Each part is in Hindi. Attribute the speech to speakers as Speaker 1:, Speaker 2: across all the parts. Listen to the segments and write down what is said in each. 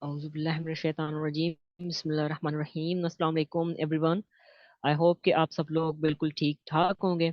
Speaker 1: औज़ुबिल्लाहिमिनश्शैतानिर्रजीम बिस्मिल्लाहिर्रहमानिर्रहीम अस्सलाम वालेकुम एवरीवन। आई होप कि आप सब लोग बिल्कुल ठीक ठाक होंगे।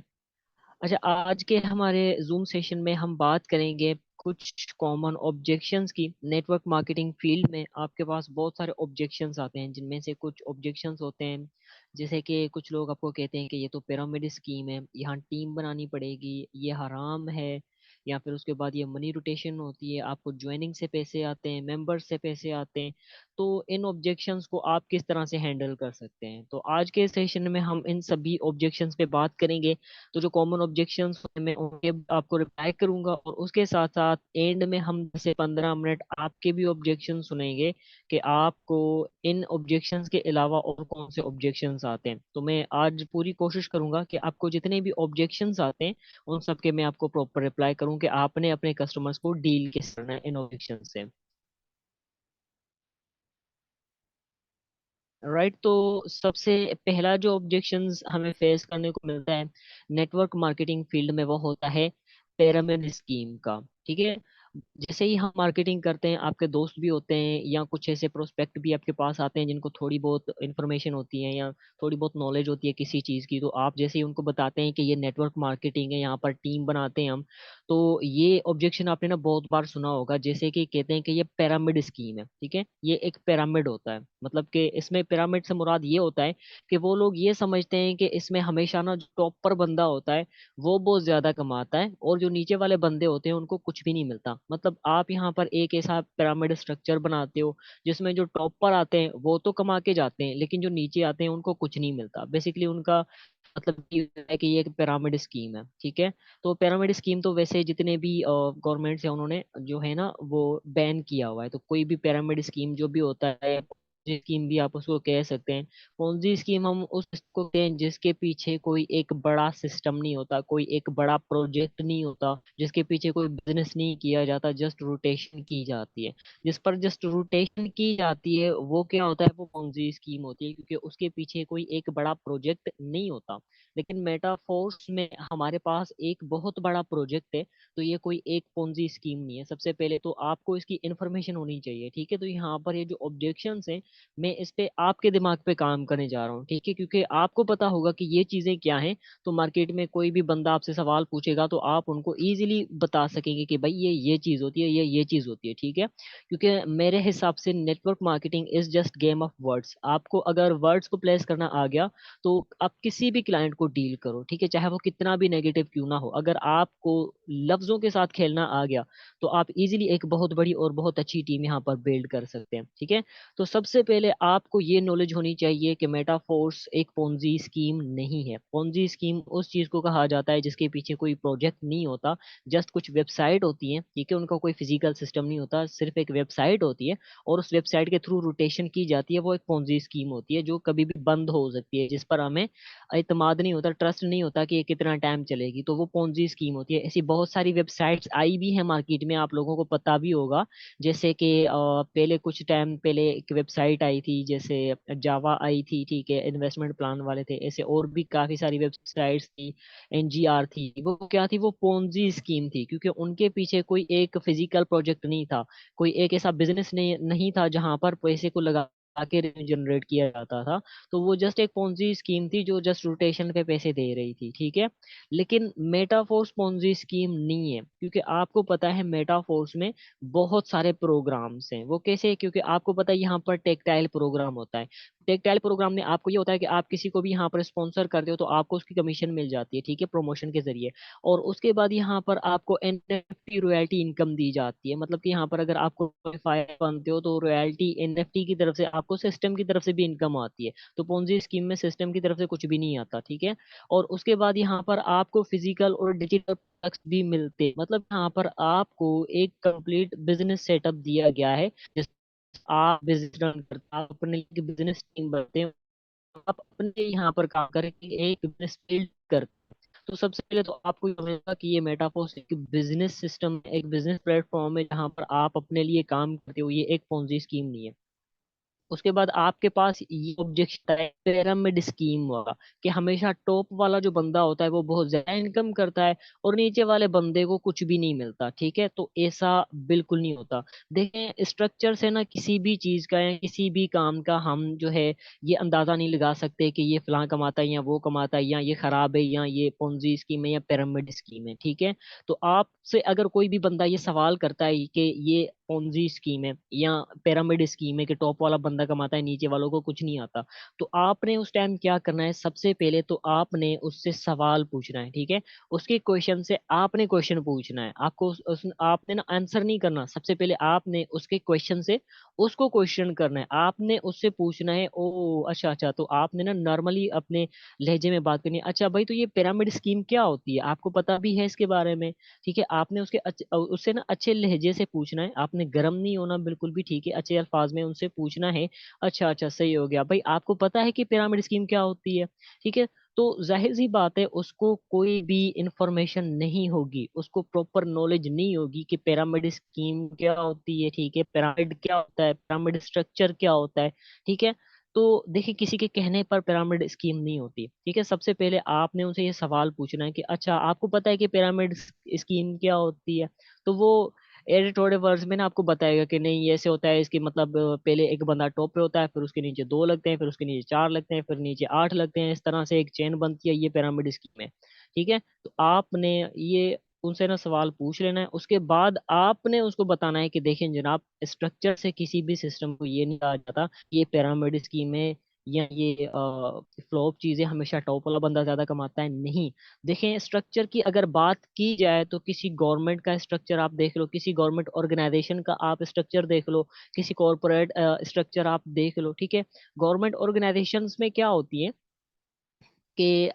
Speaker 1: अच्छा, आज के हमारे जूम सेशन में हम बात करेंगे कुछ कॉमन ऑब्जेक्शंस की। नेटवर्क मार्केटिंग फील्ड में आपके पास बहुत सारे ऑब्जेक्शंस आते हैं, जिनमें से कुछ ऑब्जेक्शंस होते हैं जैसे कि कुछ लोग आपको कहते हैं कि ये तो पिरामिड स्कीम है, यहाँ टीम बनानी पड़ेगी, ये हराम है। या फिर उसके बाद ये मनी रोटेशन होती है, आपको ज्वाइनिंग से पैसे आते हैं, मेंबर्स से पैसे आते हैं। तो इन ऑब्जेक्शंस को आप किस तरह से हैंडल कर सकते हैं, तो आज के सेशन में हम इन सभी ऑब्जेक्शंस पे बात करेंगे। तो जो कॉमन ऑब्जेक्शंस मैं उनके आपको रिप्लाई करूंगा, और उसके साथ साथ एंड में हम 10 से 15 मिनट आपके भी ऑब्जेक्शन सुनेंगे कि आपको इन ऑब्जेक्शंस के अलावा और कौन से ऑब्जेक्शंस आते हैं। तो मैं आज पूरी कोशिश करूंगा कि आपको जितने भी ऑब्जेक्शंस आते हैं उन सब के मैं आपको प्रॉपर रिप्लाई करूं कि आपने अपने कस्टमर्स को डील किस करना है इन ऑब्जेक्शन से। राइट, तो सबसे पहला जो ऑब्जेक्शंस हमें फेस करने को मिलता है नेटवर्क मार्केटिंग फील्ड में, वो होता है पिरामिड स्कीम का। ठीक है, जैसे ही हम मार्केटिंग करते हैं, आपके दोस्त भी होते हैं या कुछ ऐसे प्रोस्पेक्ट भी आपके पास आते हैं जिनको थोड़ी बहुत इन्फॉर्मेशन होती है या थोड़ी बहुत नॉलेज होती है किसी चीज़ की, तो आप जैसे ही उनको बताते हैं कि ये नेटवर्क मार्केटिंग है, यहाँ पर टीम बनाते हैं हम। तो ये ऑब्जेक्शन आपने ना बहुत बार सुना होगा, जैसे कि कहते हैं कि ये पिरामिड स्कीम है। ठीक है, ये एक पिरामिड होता है, मतलब कि इसमें पिरामिड से मुराद ये होता है कि वो लोग ये समझते हैं कि इसमें हमेशा ना जो टॉप पर बंदा होता है वो बहुत ज्यादा कमाता है, और जो नीचे वाले बंदे होते हैं उनको कुछ भी नहीं मिलता। मतलब आप यहाँ पर एक ऐसा पिरामिड स्ट्रक्चर बनाते हो जिसमें जो टॉप पर आते हैं वो तो कमा के जाते हैं, लेकिन जो नीचे आते हैं उनको कुछ नहीं मिलता। बेसिकली उनका मतलब ये है कि ये एक पिरामिड स्कीम है। ठीक है, तो पिरामिड स्कीम तो वैसे जितने भी गवर्नमेंट्स है उन्होंने जो है ना वो बैन किया हुआ है। तो कोई भी पिरामिड स्कीम जो भी होता है, स्कीम भी आप उसको कह सकते हैं। पोंजी स्कीम हम उसको कहते हैं जिसके पीछे कोई एक बड़ा सिस्टम नहीं होता, कोई एक बड़ा प्रोजेक्ट नहीं होता, जिसके पीछे कोई बिजनेस नहीं किया जाता, जस्ट रोटेशन की जाती है। जिस पर जस्ट रोटेशन की जाती है वो क्या होता है, वो पोंजी स्कीम होती है, क्योंकि उसके पीछे कोई एक बड़ा प्रोजेक्ट नहीं होता। लेकिन मेटाफोर्स में हमारे पास एक बहुत बड़ा प्रोजेक्ट है। तो ये कोई एक पोंजी स्कीम नहीं है। सबसे पहले तो आपको इसकी इन्फॉर्मेशन होनी चाहिए। ठीक है, तो यहाँ पर ये जो ऑब्जेक्शंस हैं, मैं इस पे आपके दिमाग पे काम करने जा रहा हूँ। ठीक है, क्योंकि आपको पता होगा कि ये चीजें क्या हैं। तो मार्केट में कोई भी बंदा आपसे सवाल पूछेगा तो आप उनको इजीली बता सकेंगे कि भाई ये चीज होती है, ये चीज होती है। ठीक है, क्योंकि मेरे हिसाब से network marketing is just game of words. आपको अगर वर्ड्स को प्लेस करना आ गया तो आप किसी भी क्लाइंट को डील करो। ठीक है, चाहे वो कितना भी नेगेटिव क्यों ना हो, अगर आपको लफ्जों के साथ खेलना आ गया तो आप इजीली एक बहुत बड़ी और बहुत अच्छी टीम यहाँ पर बिल्ड कर सकते हैं। ठीक है, तो सबसे पहले आपको ये नॉलेज होनी चाहिए कि मेटाफोर्स एक पोंजी स्कीम नहीं है। पोंजी स्कीम उस चीज को कहा जाता है जिसके पीछे कोई प्रोजेक्ट नहीं होता, जस्ट कुछ वेबसाइट होती है। ठीक है, उनका कोई फिजिकल सिस्टम नहीं होता, सिर्फ एक वेबसाइट होती है, और उस वेबसाइट के थ्रू रोटेशन की जाती है। वो एक पोंजी स्कीम होती है जो कभी भी बंद हो सकती है, जिस पर हमें इतमाद नहीं होता, ट्रस्ट नहीं होता कि ये कितना टाइम चलेगी। तो वो पोंजी स्कीम होती है। ऐसी बहुत सारी वेबसाइट्स आई भी हैं मार्केट में, आप लोगों को पता भी होगा। जैसे कि पहले कुछ टाइम पहले एक वेबसाइट आई थी, जैसे जावा आई थी। ठीक है, इन्वेस्टमेंट प्लान वाले थे, ऐसे और भी काफी सारी वेबसाइट्स थी। एनजीआर थी, वो क्या थी, वो पोंजी स्कीम थी, क्योंकि उनके पीछे कोई एक फिजिकल प्रोजेक्ट नहीं था, कोई एक ऐसा बिजनेस नहीं था जहां पर पैसे को लगा के जनरेट किया जाता था। तो वो जस्ट एक पोंजी स्कीम थी जो जस्ट रोटेशन पे पैसे दे रही थी। ठीक है, लेकिन मेटाफोर्स पोंजी स्कीम नहीं है, क्योंकि आपको पता है मेटाफोर्स में बहुत सारे प्रोग्राम्स हैं। वो कैसे, क्योंकि आपको पता है यहाँ पर टेक्टाइल प्रोग्राम होता है। टेक्टाइल प्रोग्राम में आपको ये होता है कि आप किसी को भी यहाँ पर स्पॉन्सर करते हो तो आपको उसकी कमीशन मिल जाती है। ठीक है, प्रमोशन के जरिए। और उसके बाद यहाँ पर आपको एनएफटी रॉयल्टी इनकम दी जाती है। मतलब कि यहाँ पर अगर आपको क्वालिफायर बनते हो तो रॉयल्टी एनएफटी की तरफ से आपको सिस्टम की तरफ से भी इनकम आती है। तो पोंजी स्कीम में सिस्टम की तरफ से कुछ भी नहीं आता। ठीक है, और उसके बाद यहाँ पर आपको फिजिकल और डिजिटल प्रोडक्ट्स भी मिलते हैं। मतलब यहाँ पर आपको एक कंप्लीट बिजनेस सेटअप दिया गया है, जिस आप बिजनेस रन करते हैं, आप अपने लिए बिजनेस टीम बनते हैं, आप अपने यहाँ पर काम करके एक बिजनेस बिल्ड करते हैं। तो सबसे पहले तो आपको ये समझना कि ये मेटाफोर्स एक बिजनेस सिस्टम है, एक बिजनेस प्लेटफॉर्म है जहाँ पर आप अपने लिए काम करते हो, ये एक पोंजी स्कीम नहीं है। उसके बाद आपके पास ये ऑब्जेक्शन है पिरामिड स्कीम वाला, कि हमेशा टॉप वाला जो बंदा होता है वो बहुत ज्यादा इनकम करता है और नीचे वाले बंदे को कुछ भी नहीं मिलता। ठीक है, तो ऐसा बिल्कुल नहीं होता। देखें, स्ट्रक्चर से ना किसी भी चीज का या किसी भी काम का हम जो है ये अंदाजा नहीं लगा सकते कि ये फलां कमाता है या वो कमाता है, या ये खराब है या ये पोंजी स्कीम है या पिरामिड स्कीम है। ठीक है, तो आपसे अगर कोई भी बंदा ये सवाल करता है कि ये पोंजी स्कीम है या पिरामिड स्कीम है कि टॉप वाला बंदा कमाता है नीचे वालों को कुछ नहीं आता, तो आपने उस टाइम क्या करना है, सबसे पहले तो आपने उससे सवाल पूछना है। ठीक है, उसके क्वेश्चन से आपने क्वेश्चन पूछना है, आपको आपने ना आंसर नहीं करना, सबसे पहले आपने उसके क्वेश्चन से उसको क्वेश्चन करना है, आपने उससे पूछना है। ओ अच्छा अच्छा, तो आपने ना नॉर्मली अपने लहजे में बात करनी है, अच्छा भाई तो ये पिरामिड स्कीम क्या होती है, आपको पता भी है इसके बारे में। ठीक है, आपने उससे ना अच्छे लहजे से पूछना है, आपने गर्म नहीं होना बिल्कुल भी। ठीक है, अच्छे अल्फाज में उनसे पूछना है। अच्छा अच्छा, सही हो गया भाई, आपको पता है कि पिरामिड स्कीम क्या होती है। ठीक है, तो जाहिर सी बात है उसको कोई भी इंफॉर्मेशन नहीं होगी, उसको प्रॉपर नॉलेज नहीं होगी कि पिरामिड स्कीम क्या होती है। ठीक है, पिरामिड क्या होता है, पिरामिड स्ट्रक्चर क्या होता है। ठीक है, तो देखिए किसी के कहने पर पिरामिड स्कीम नहीं होती। ठीक है, सबसे पहले आपने उनसे ये सवाल पूछना है कि अच्छा आपको पता है कि पिरामिड स्कीम क्या होती है। तो वो एडिट थोड़े वर्ड्स में ना आपको बताएगा कि नहीं ये ऐसे होता है, इसकी मतलब पहले एक बंदा टॉप पे होता है, फिर उसके नीचे दो लगते हैं, फिर उसके नीचे चार लगते हैं, फिर नीचे आठ लगते हैं, इस तरह से एक चेन बनती है, ये पिरामिड स्कीम है। ठीक है, तो आपने ये उनसे ना सवाल पूछ लेना है, उसके बाद आपने उसको बताना है कि देखें जनाब, स्ट्रक्चर से किसी भी सिस्टम को ये नहीं कहा जाता ये पिरामिड स्कीम है या ये फ्लॉप चीजें हमेशा टॉप वाला बंदा ज्यादा कमाता है, नहीं। देखें, स्ट्रक्चर की अगर बात की जाए तो किसी गवर्नमेंट का स्ट्रक्चर आप देख लो, किसी गवर्नमेंट ऑर्गेनाइजेशन का आप स्ट्रक्चर देख लो, किसी कॉरपोरेट स्ट्रक्चर आप देख लो। ठीक है, गवर्नमेंट ऑर्गेनाइजेशंस में क्या होती है कि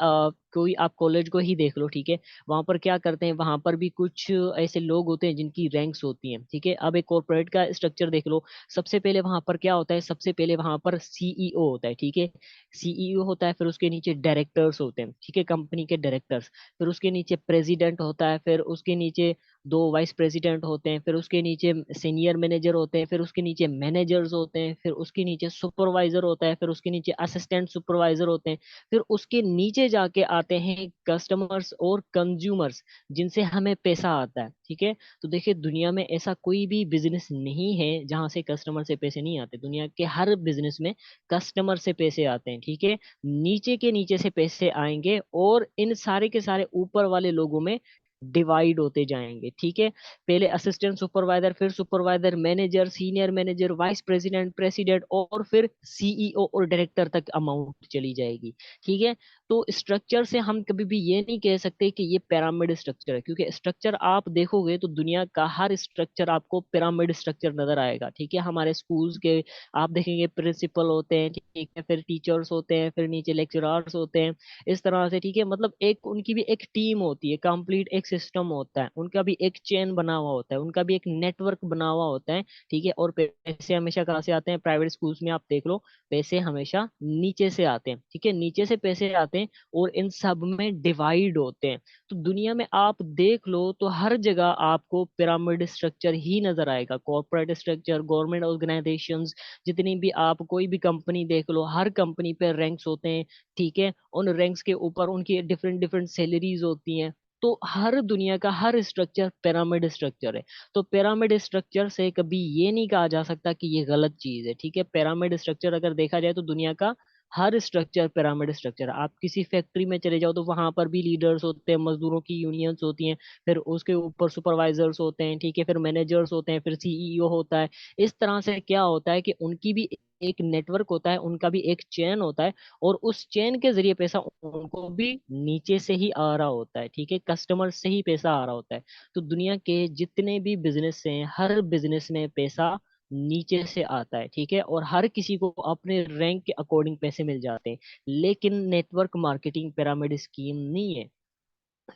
Speaker 1: कोई आप कॉलेज को ही देख लो। ठीक है, वहां पर क्या करते हैं, वहां पर भी कुछ ऐसे लोग होते हैं जिनकी रैंक्स होती हैं। ठीक है, अब एक कॉर्पोरेट का स्ट्रक्चर देख लो, सबसे पहले वहां पर क्या होता है, सबसे पहले वहां पर सीईओ होता है। ठीक है, सीईओ होता है, फिर उसके नीचे डायरेक्टर्स होते हैं। ठीक है, कंपनी के डायरेक्टर्स, फिर उसके नीचे प्रेसिडेंट होता है, फिर उसके नीचे दो वाइस प्रेसिडेंट होते हैं, फिर उसके नीचे सीनियर मैनेजर होते हैं, फिर उसके नीचे मैनेजर्स होते हैं, फिर उसके नीचे सुपरवाइजर होता है, फिर उसके नीचे असिस्टेंट सुपरवाइजर होते हैं, फिर उसके नीचे जाके आते हैं कस्टमर्स और कंज्यूमर्स, जिनसे हमें पैसा आता है। ठीक है, तो देखिए दुनिया में ऐसा कोई भी बिजनेस नहीं है जहां से कस्टमर से पैसे नहीं आते, दुनिया के हर बिजनेस में कस्टमर से पैसे आते हैं। ठीक है, नीचे के नीचे से पैसे आएंगे और इन सारे के सारे ऊपर वाले लोगों में डिवाइड होते जाएंगे। ठीक है, पहले असिस्टेंट सुपरवाइजर, फिर supervisor, manager, senior manager, vice president, president और फिर सीईओ और डायरेक्टर तक अमाउंट चली जाएगी। ठीक है, तो स्ट्रक्चर से हम कभी भी ये नहीं कह सकते कि ये पिरामिड स्ट्रक्चर है, क्योंकि स्ट्रक्चर आप देखोगे तो दुनिया का हर स्ट्रक्चर आपको पिरामिड स्ट्रक्चर नजर आएगा। ठीक है, हमारे स्कूल्स के आप देखेंगे प्रिंसिपल होते हैं, ठीक है, फिर टीचर्स होते हैं, फिर नीचे लेक्चरर्स होते हैं, इस तरह से। ठीक है, मतलब एक उनकी भी एक टीम होती है, कंप्लीट एक सिस्टम होता है, उनका भी एक चेन बना हुआ होता है, उनका भी एक नेटवर्क बना हुआ होता है। ठीक है, और पैसे हमेशा कहाँ से आते हैं, प्राइवेट स्कूल्स में आप देख लो, पैसे हमेशा नीचे से आते हैं। ठीक है, नीचे से पैसे आते हैं और इन सब में डिवाइड होते हैं। तो दुनिया में आप देख लो तो हर जगह आपको पिरामिड स्ट्रक्चर ही नजर आएगा, कॉर्पोरेट स्ट्रक्चर, गवर्नमेंट ऑर्गेनाइजेशंस, जितनी भी आप कोई भी कंपनी देख लो, हर कंपनी पे रैंक्स होते हैं। ठीक है, उन रैंक्स के ऊपर उनकी डिफरेंट डिफरेंट सैलरीज होती हैं। तो हर दुनिया का हर स्ट्रक्चर पिरामिड स्ट्रक्चर है। तो पिरामिड स्ट्रक्चर से कभी ये नहीं कहा जा सकता कि ये गलत चीज है। ठीक है, पिरामिड स्ट्रक्चर अगर देखा जाए तो दुनिया का हर स्ट्रक्चर पिरामिड स्ट्रक्चर। आप किसी फैक्ट्री में चले जाओ तो वहां पर भी लीडर्स होते हैं, मजदूरों की यूनियंस होती हैं, फिर उसके ऊपर सुपरवाइजर्स होते हैं। ठीक है, फिर मैनेजर्स होते हैं, फिर सीईओ होता है। इस तरह से क्या होता है कि उनकी भी एक नेटवर्क होता है, उनका भी एक चेन होता है, और उस चेन के जरिए पैसा उनको भी नीचे से ही आ रहा होता है। ठीक है, कस्टमर से ही पैसा आ रहा होता है। तो दुनिया के जितने भी बिजनेस हैं, हर बिजनेस में पैसा नीचे से आता है। ठीक है, और हर किसी को अपने रैंक के अकॉर्डिंग पैसे मिल जाते हैं। लेकिन नेटवर्क मार्केटिंग पिरामिड स्कीम नहीं है,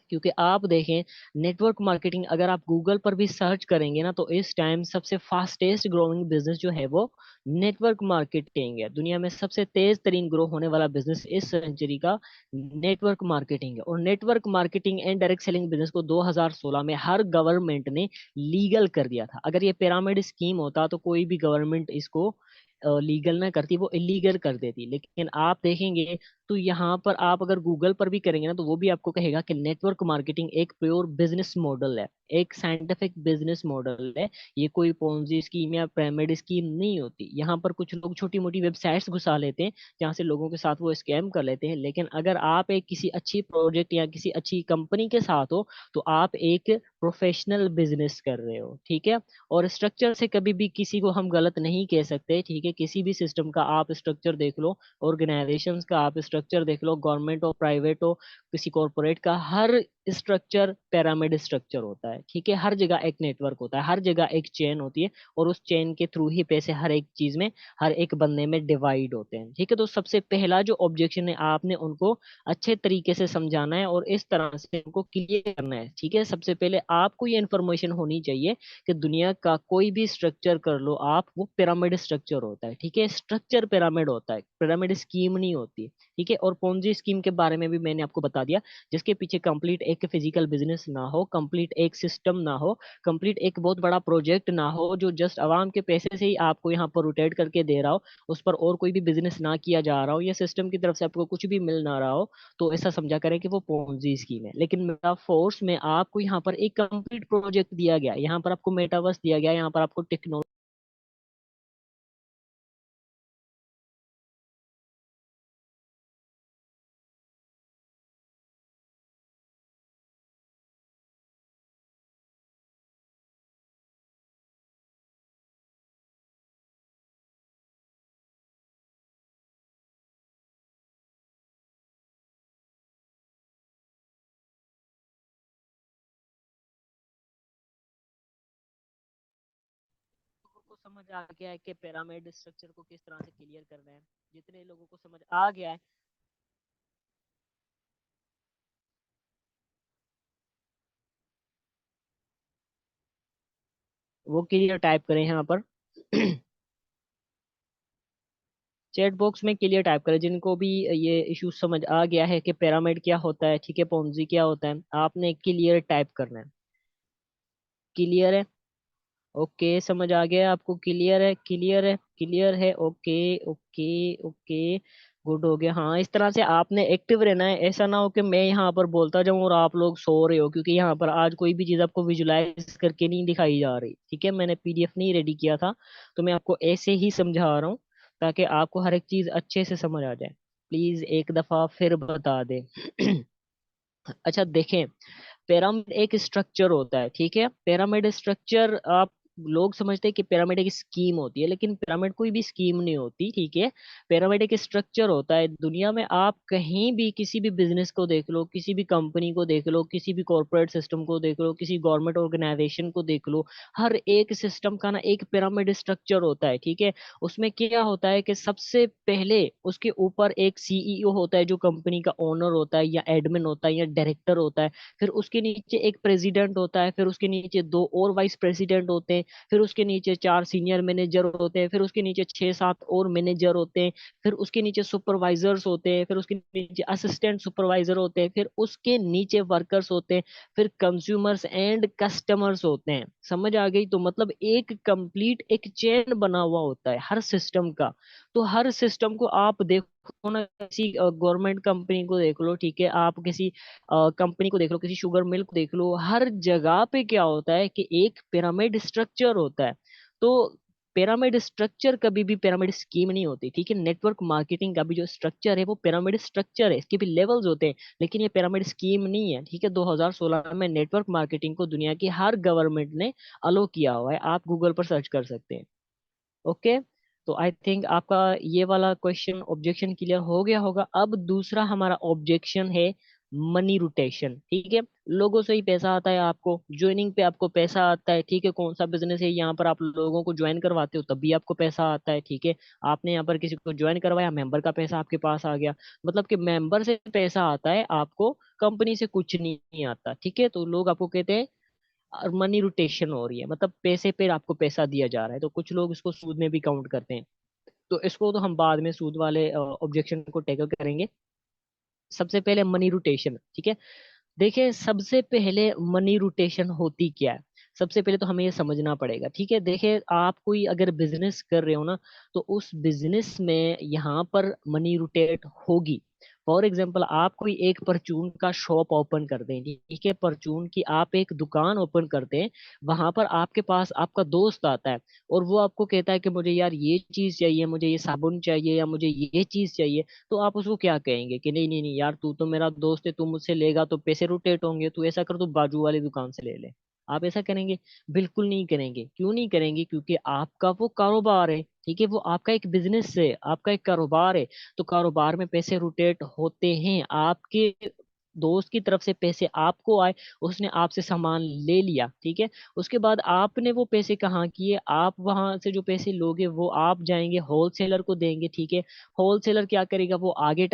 Speaker 1: क्योंकि आप देखें, नेटवर्क मार्केटिंग अगर आप गूगल पर भी सर्च करेंगे ना, तो इस टाइम सबसे फास्टेस्ट ग्रोइंग बिजनेस जो है वो नेटवर्क मार्केटिंग है। दुनिया में सबसे तेज तरीन ग्रो होने वाला बिजनेस इस सेंचुरी का नेटवर्क मार्केटिंग है। और network marketing and direct selling business को 2016 में हर गवर्नमेंट ने लीगल कर दिया था। अगर ये पिरामिड स्कीम होता तो कोई भी गवर्नमेंट इसको लीगल ना करती, वो इलीगल कर देती। लेकिन आप देखेंगे तो यहाँ पर आप अगर गूगल पर भी करेंगे ना, तो वो भी आपको कहेगा कि नेटवर्क मार्केटिंग एक प्योर बिजनेस मॉडल है, एक साइंटिफिक बिजनेस मॉडल है। ये कोई पोंजी स्कीम या पिरामिड स्कीम नहीं होती। यहाँ पर कुछ लोग छोटी मोटी वेबसाइट्स घुसा लेते हैं जहाँ से लोगों के साथ वो स्कैम कर लेते हैं। लेकिन अगर आप एक किसी अच्छी प्रोजेक्ट या किसी अच्छी कंपनी के साथ हो, तो आप एक प्रोफेशनल बिजनेस कर रहे हो, ठीक है। और स्ट्रक्चर से कभी भी किसी को हम गलत नहीं कह सकते, ठीक है। किसी भी सिस्टम का आप स्ट्रक्चर देख लो, ऑर्गेनाइजेशंस का आप स्ट्रक्चर देख लो, गवर्नमेंट हो प्राइवेट हो, किसी कॉरपोरेट का, हर स्ट्रक्चर पिरामिड स्ट्रक्चर होता है, ठीक है। हर जगह एक नेटवर्क होता है, हर जगह एक चेन होती है, और उस चेन के थ्रू ही पैसे हर एक चीज में, हर एक बंदे में डिवाइड होते हैं, ठीक है। तो सबसे पहला जो ऑब्जेक्शन है, आपने उनको अच्छे तरीके से समझाना है और इस तरह से उनको क्लियर करना है, ठीक है। सबसे पहले आपको ये इन्फॉर्मेशन होनी चाहिए कि दुनिया का कोई भी स्ट्रक्चर कर लो आप, वो पिरामिड स्ट्रक्चर होता है, ठीक है। स्ट्रक्चर पिरामिड होता है, पिरामिड स्कीम नहीं होती, ठीक है। और पोंजी स्कीम के बारे में भी मैंने आपको बता दिया, जिसके पीछे कंप्लीट एक फिजिकल बिजनेस ना हो, कंप्लीट एक सिस्टम ना हो, कंप्लीट एक बहुत बड़ा प्रोजेक्ट ना हो, जो जस्ट आवाम के पैसे से ही आपको यहाँ पर रोटेट करके दे रहा हो, उस पर और कोई भी बिजनेस ना किया जा रहा हो, या सिस्टम की तरफ से आपको कुछ भी मिल ना रहा हो, तो ऐसा समझा करें कि वो पोंजी स्कीम है। लेकिन मेटा फोर्स में आपको यहाँ पर एक कंप्लीट प्रोजेक्ट दिया गया, यहाँ पर आपको मेटावर्स दिया गया, यहाँ पर आपको टेक्नोलॉजी। को समझ आ गया है कि पिरामिड स्ट्रक्चर को किस तरह से क्लियर करना है, जितने लोगों को समझ आ गया है, वो क्लियर टाइप करें यहाँ पर। चैट बॉक्स में क्लियर टाइप करें जिनको भी ये इशू समझ आ गया है कि पिरामिड क्या होता है, ठीक है, पोंजी क्या होता है, आपने क्लियर टाइप करना है। क्लियर है? ओके, समझ आ गया आपको? क्लियर है, क्लियर है, क्लियर है। ओके, ओके, ओके, गुड हो गया। हाँ, इस तरह से आपने एक्टिव रहना है। ऐसा ना हो कि मैं यहाँ पर बोलता जाऊँ और आप लोग सो रहे हो, क्योंकि यहाँ पर आज कोई भी चीज़ आपको विजुलाइज करके नहीं दिखाई जा रही, ठीक है। मैंने पीडीएफ नहीं रेडी किया था, तो मैं आपको ऐसे ही समझा रहा हूँ, ताकि आपको हर एक चीज़ अच्छे से समझ आ जाए। प्लीज एक दफा फिर बता दे। अच्छा देखें, पिरामिड एक स्ट्रक्चर होता है, ठीक है। पिरामिड स्ट्रक्चर, आप लोग समझते हैं कि पिरामिड एक स्कीम होती है, लेकिन पिरामिड कोई भी स्कीम नहीं होती, ठीक है। पिरामिड एक स्ट्रक्चर होता है। दुनिया में आप कहीं भी किसी भी बिजनेस को देख लो, किसी भी कंपनी को देख लो, किसी भी कॉर्पोरेट सिस्टम को देख लो, किसी गवर्नमेंट ऑर्गेनाइजेशन को देख लो, हर एक सिस्टम का ना एक पिरामिड स्ट्रक्चर होता है, ठीक है। उसमें क्या होता है कि सबसे पहले उसके ऊपर एक सीईओ होता है, जो कंपनी का ओनर होता है, या एडमिन होता है, या डायरेक्टर होता है। फिर उसके नीचे एक प्रेसिडेंट होता है, फिर उसके नीचे दो और वाइस प्रेसिडेंट होते हैं, फिर उसके नीचे चार सीनियर मैनेजर होते हैं, फिर उसके नीचे छह सात और मैनेजर होते हैं, फिर उसके नीचे सुपरवाइजर्स होते हैं, फिर उसके नीचे असिस्टेंट सुपरवाइजर होते हैं, फिर उसके नीचे वर्कर्स होते हैं, फिर कंज्यूमर्स एंड कस्टमर्स होते हैं। समझ आ गई? तो मतलब एक कंप्लीट एक चेन बना हुआ होता है हर सिस्टम का। तो हर सिस्टम को आप देखो ना, किसी गवर्नमेंट कंपनी को देख लो, ठीक है, आप किसी कंपनी को देख लो, किसी शुगर मिल को देख लो, हर जगह पे क्या होता है कि एक पिरामिड स्ट्रक्चर होता है। तो पिरामिड स्ट्रक्चर कभी भी पिरामिड स्कीम नहीं होती, ठीक है। नेटवर्क मार्केटिंग का भी जो स्ट्रक्चर है वो पिरामिड स्ट्रक्चर है, इसके भी लेवल्स होते हैं, लेकिन ये पिरामिड स्कीम नहीं है, ठीक है। 2016 में नेटवर्क मार्केटिंग को दुनिया की हर गवर्नमेंट ने अलो किया हुआ है, आप गूगल पर सर्च कर सकते हैं। ओके, तो आई थिंक आपका ये वाला क्वेश्चन ऑब्जेक्शन क्लियर हो गया होगा। अब दूसरा हमारा ऑब्जेक्शन है मनी रोटेशन, ठीक है। लोगों से ही पैसा आता है, आपको ज्वाइनिंग पे आपको पैसा आता है, ठीक है। कौन सा बिजनेस है, यहाँ पर आप लोगों को ज्वाइन करवाते हो तब भी आपको पैसा आता है, ठीक है। आपने यहाँ पर किसी को ज्वाइन करवाया, मेंबर का पैसा आपके पास आ गया, मतलब कि मेंबर से पैसा आता है आपको, कंपनी से कुछ नहीं आता, ठीक है। तो लोग आपको कहते हैं और मनी रोटेशन हो रही है, मतलब पैसे पे आपको पैसा दिया जा रहा है। तो कुछ लोग इसको सूद में भी काउंट करते हैं, तो इसको तो हम बाद में सूद वाले ऑब्जेक्शन को टैकल करेंगे। सबसे पहले मनी रोटेशन, ठीक है। देखिए, सबसे पहले मनी रोटेशन होती क्या है? सबसे पहले तो हमें ये समझना पड़ेगा। ठीक है, देखिए आप कोई अगर बिजनेस कर रहे हो ना, तो उस बिजनेस में यहाँ पर मनी रोटेट होगी। फॉर एग्जाम्पल आप कोई एक परचून का शॉप ओपन कर दें, ठीक है, परचून की आप एक दुकान ओपन करते हैं, वहां पर आपके पास आपका दोस्त आता है और वो आपको कहता है कि मुझे यार ये चीज चाहिए, मुझे ये साबुन चाहिए, या मुझे ये चीज चाहिए। तो आप उसको क्या कहेंगे कि नहीं नहीं नहीं यार, तू तो मेरा दोस्त है, तू मुझसे लेगा तो पैसे रोटेट होंगे, तू ऐसा कर, तू बाजू वाली दुकान से ले ले। आप ऐसा करेंगे? बिल्कुल नहीं करेंगे। क्यों नहीं करेंगे? क्योंकि आपका वो कारोबार है, ठीक है, वो आपका एक बिजनेस है, आपका एक कारोबार है। तो कारोबार में पैसे रोटेट होते हैं। आपके दोस्त की तरफ से पैसे आपको आए, उसने आपसे सामान ले लिया, ठीक है, उसके बाद आपने वो पैसे कहाँ किए, आप वहां से जो पैसे लोगे वो आप जाएंगे होलसेलर को देंगे, ठीक है। होलसेलर क्या करेगा, वो आगे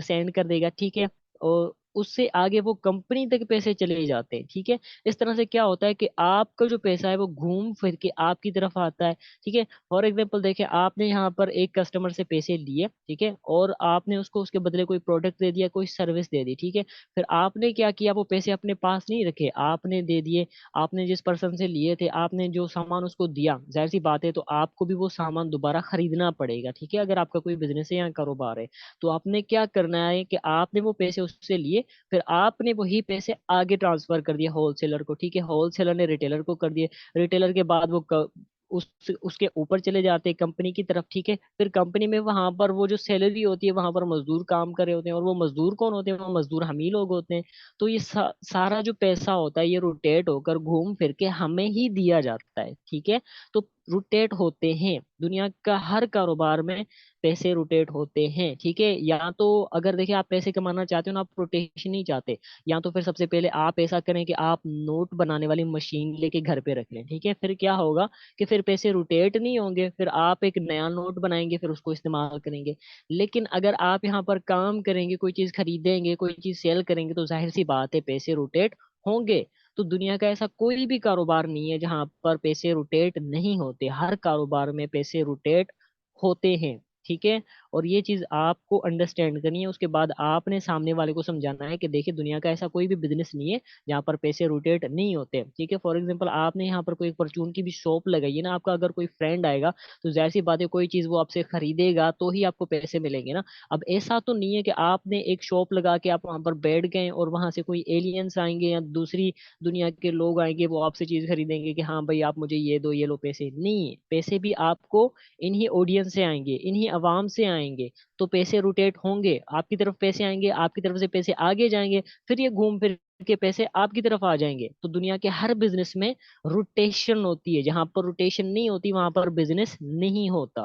Speaker 1: सेंड कर देगा, ठीक है, और उससे आगे वो कंपनी तक पैसे चले जाते हैं, ठीक है। इस तरह से क्या होता है कि आपका जो पैसा है वो घूम फिर के आपकी तरफ आता है, ठीक है। फॉर एग्जाम्पल देखिए, आपने यहाँ पर एक कस्टमर से पैसे लिए, ठीक है, और आपने उसको उसके बदले कोई प्रोडक्ट दे दिया, कोई सर्विस दे दी, ठीक है। फिर आपने क्या किया, वो पैसे अपने पास नहीं रखे, आपने दे दिए। आपने जिस पर्सन से लिए थे, आपने जो सामान उसको दिया, जाहिर सी बात है, तो आपको भी वो सामान दोबारा खरीदना पड़ेगा, ठीक है, अगर आपका कोई बिजनेस है या कारोबार है। तो आपने क्या करना है कि आपने वो पैसे उससे लिए, फिर आपने वही पैसे आगे ट्रांसफर कर दिए होलसेलर को, ठीक है, होलसेलर ने रिटेलर को कर दिए। रिटेलर के बाद वो उसके ऊपर चले जाते हैं कंपनी की तरफ, ठीक है। फिर कंपनी में वहां पर वो जो सैलरी होती है, वहां पर मजदूर काम कर रहे होते हैं, और वो मजदूर कौन होते हैं, वो मजदूर हम ही लोग होते हैं। तो ये सारा जो पैसा होता है, ये रोटेट होकर घूम फिर के हमें ही दिया जाता है, ठीक है। तो रोटेट होते हैं, दुनिया का हर कारोबार में पैसे रोटेट होते हैं, ठीक है। या तो अगर देखिए आप पैसे कमाना चाहते हो ना, आप रोटेशन नहीं चाहते, या तो फिर सबसे पहले आप ऐसा करें कि आप नोट बनाने वाली मशीन लेके घर पे रख लें, ठीक है। फिर क्या होगा कि फिर पैसे रोटेट नहीं होंगे, फिर आप एक नया नोट बनाएंगे, फिर उसको इस्तेमाल करेंगे। लेकिन अगर आप यहाँ पर काम करेंगे, कोई चीज खरीदेंगे, कोई चीज सेल करेंगे, तो जाहिर सी बात है पैसे रोटेट होंगे। तो दुनिया का ऐसा कोई भी कारोबार नहीं है जहां पर पैसे रोटेट नहीं होते, हर कारोबार में पैसे रोटेट होते हैं, ठीक है। और ये चीज आपको अंडरस्टैंड करनी है, उसके बाद आपने सामने वाले को समझाना है कि देखिए दुनिया का ऐसा कोई भी बिजनेस नहीं है जहाँ पर पैसे रोटेट नहीं होते, ठीक है। फॉर एग्जाम्पल आपने यहाँ पर कोई परचून की भी शॉप लगाई है ना, आपका अगर कोई फ्रेंड आएगा, तो जाहिर सी बात है कोई चीज वो आपसे खरीदेगा तो ही आपको पैसे मिलेंगे ना। अब ऐसा तो नहीं है कि आपने एक शॉप लगा के आप वहां पर बैठ गए और वहां से कोई एलियंस आएंगे या दूसरी दुनिया के लोग आएंगे, वो आपसे चीज खरीदेंगे कि हाँ भाई आप मुझे ये दो, ये लो पैसे। नहीं, पैसे भी आपको इन्हीं ऑडियंस से आएंगे, इन्हीं अवाम से आएंगे। तो पैसे रोटेट होंगे, आपकी तरफ पैसे आएंगे, आपकी तरफ से पैसे आगे जाएंगे, फिर ये घूम फिर के पैसे आपकी तरफ आ जाएंगे। तो दुनिया के हर बिजनेस में रोटेशन होती है, जहां पर रोटेशन नहीं होती वहां पर बिजनेस नहीं होता।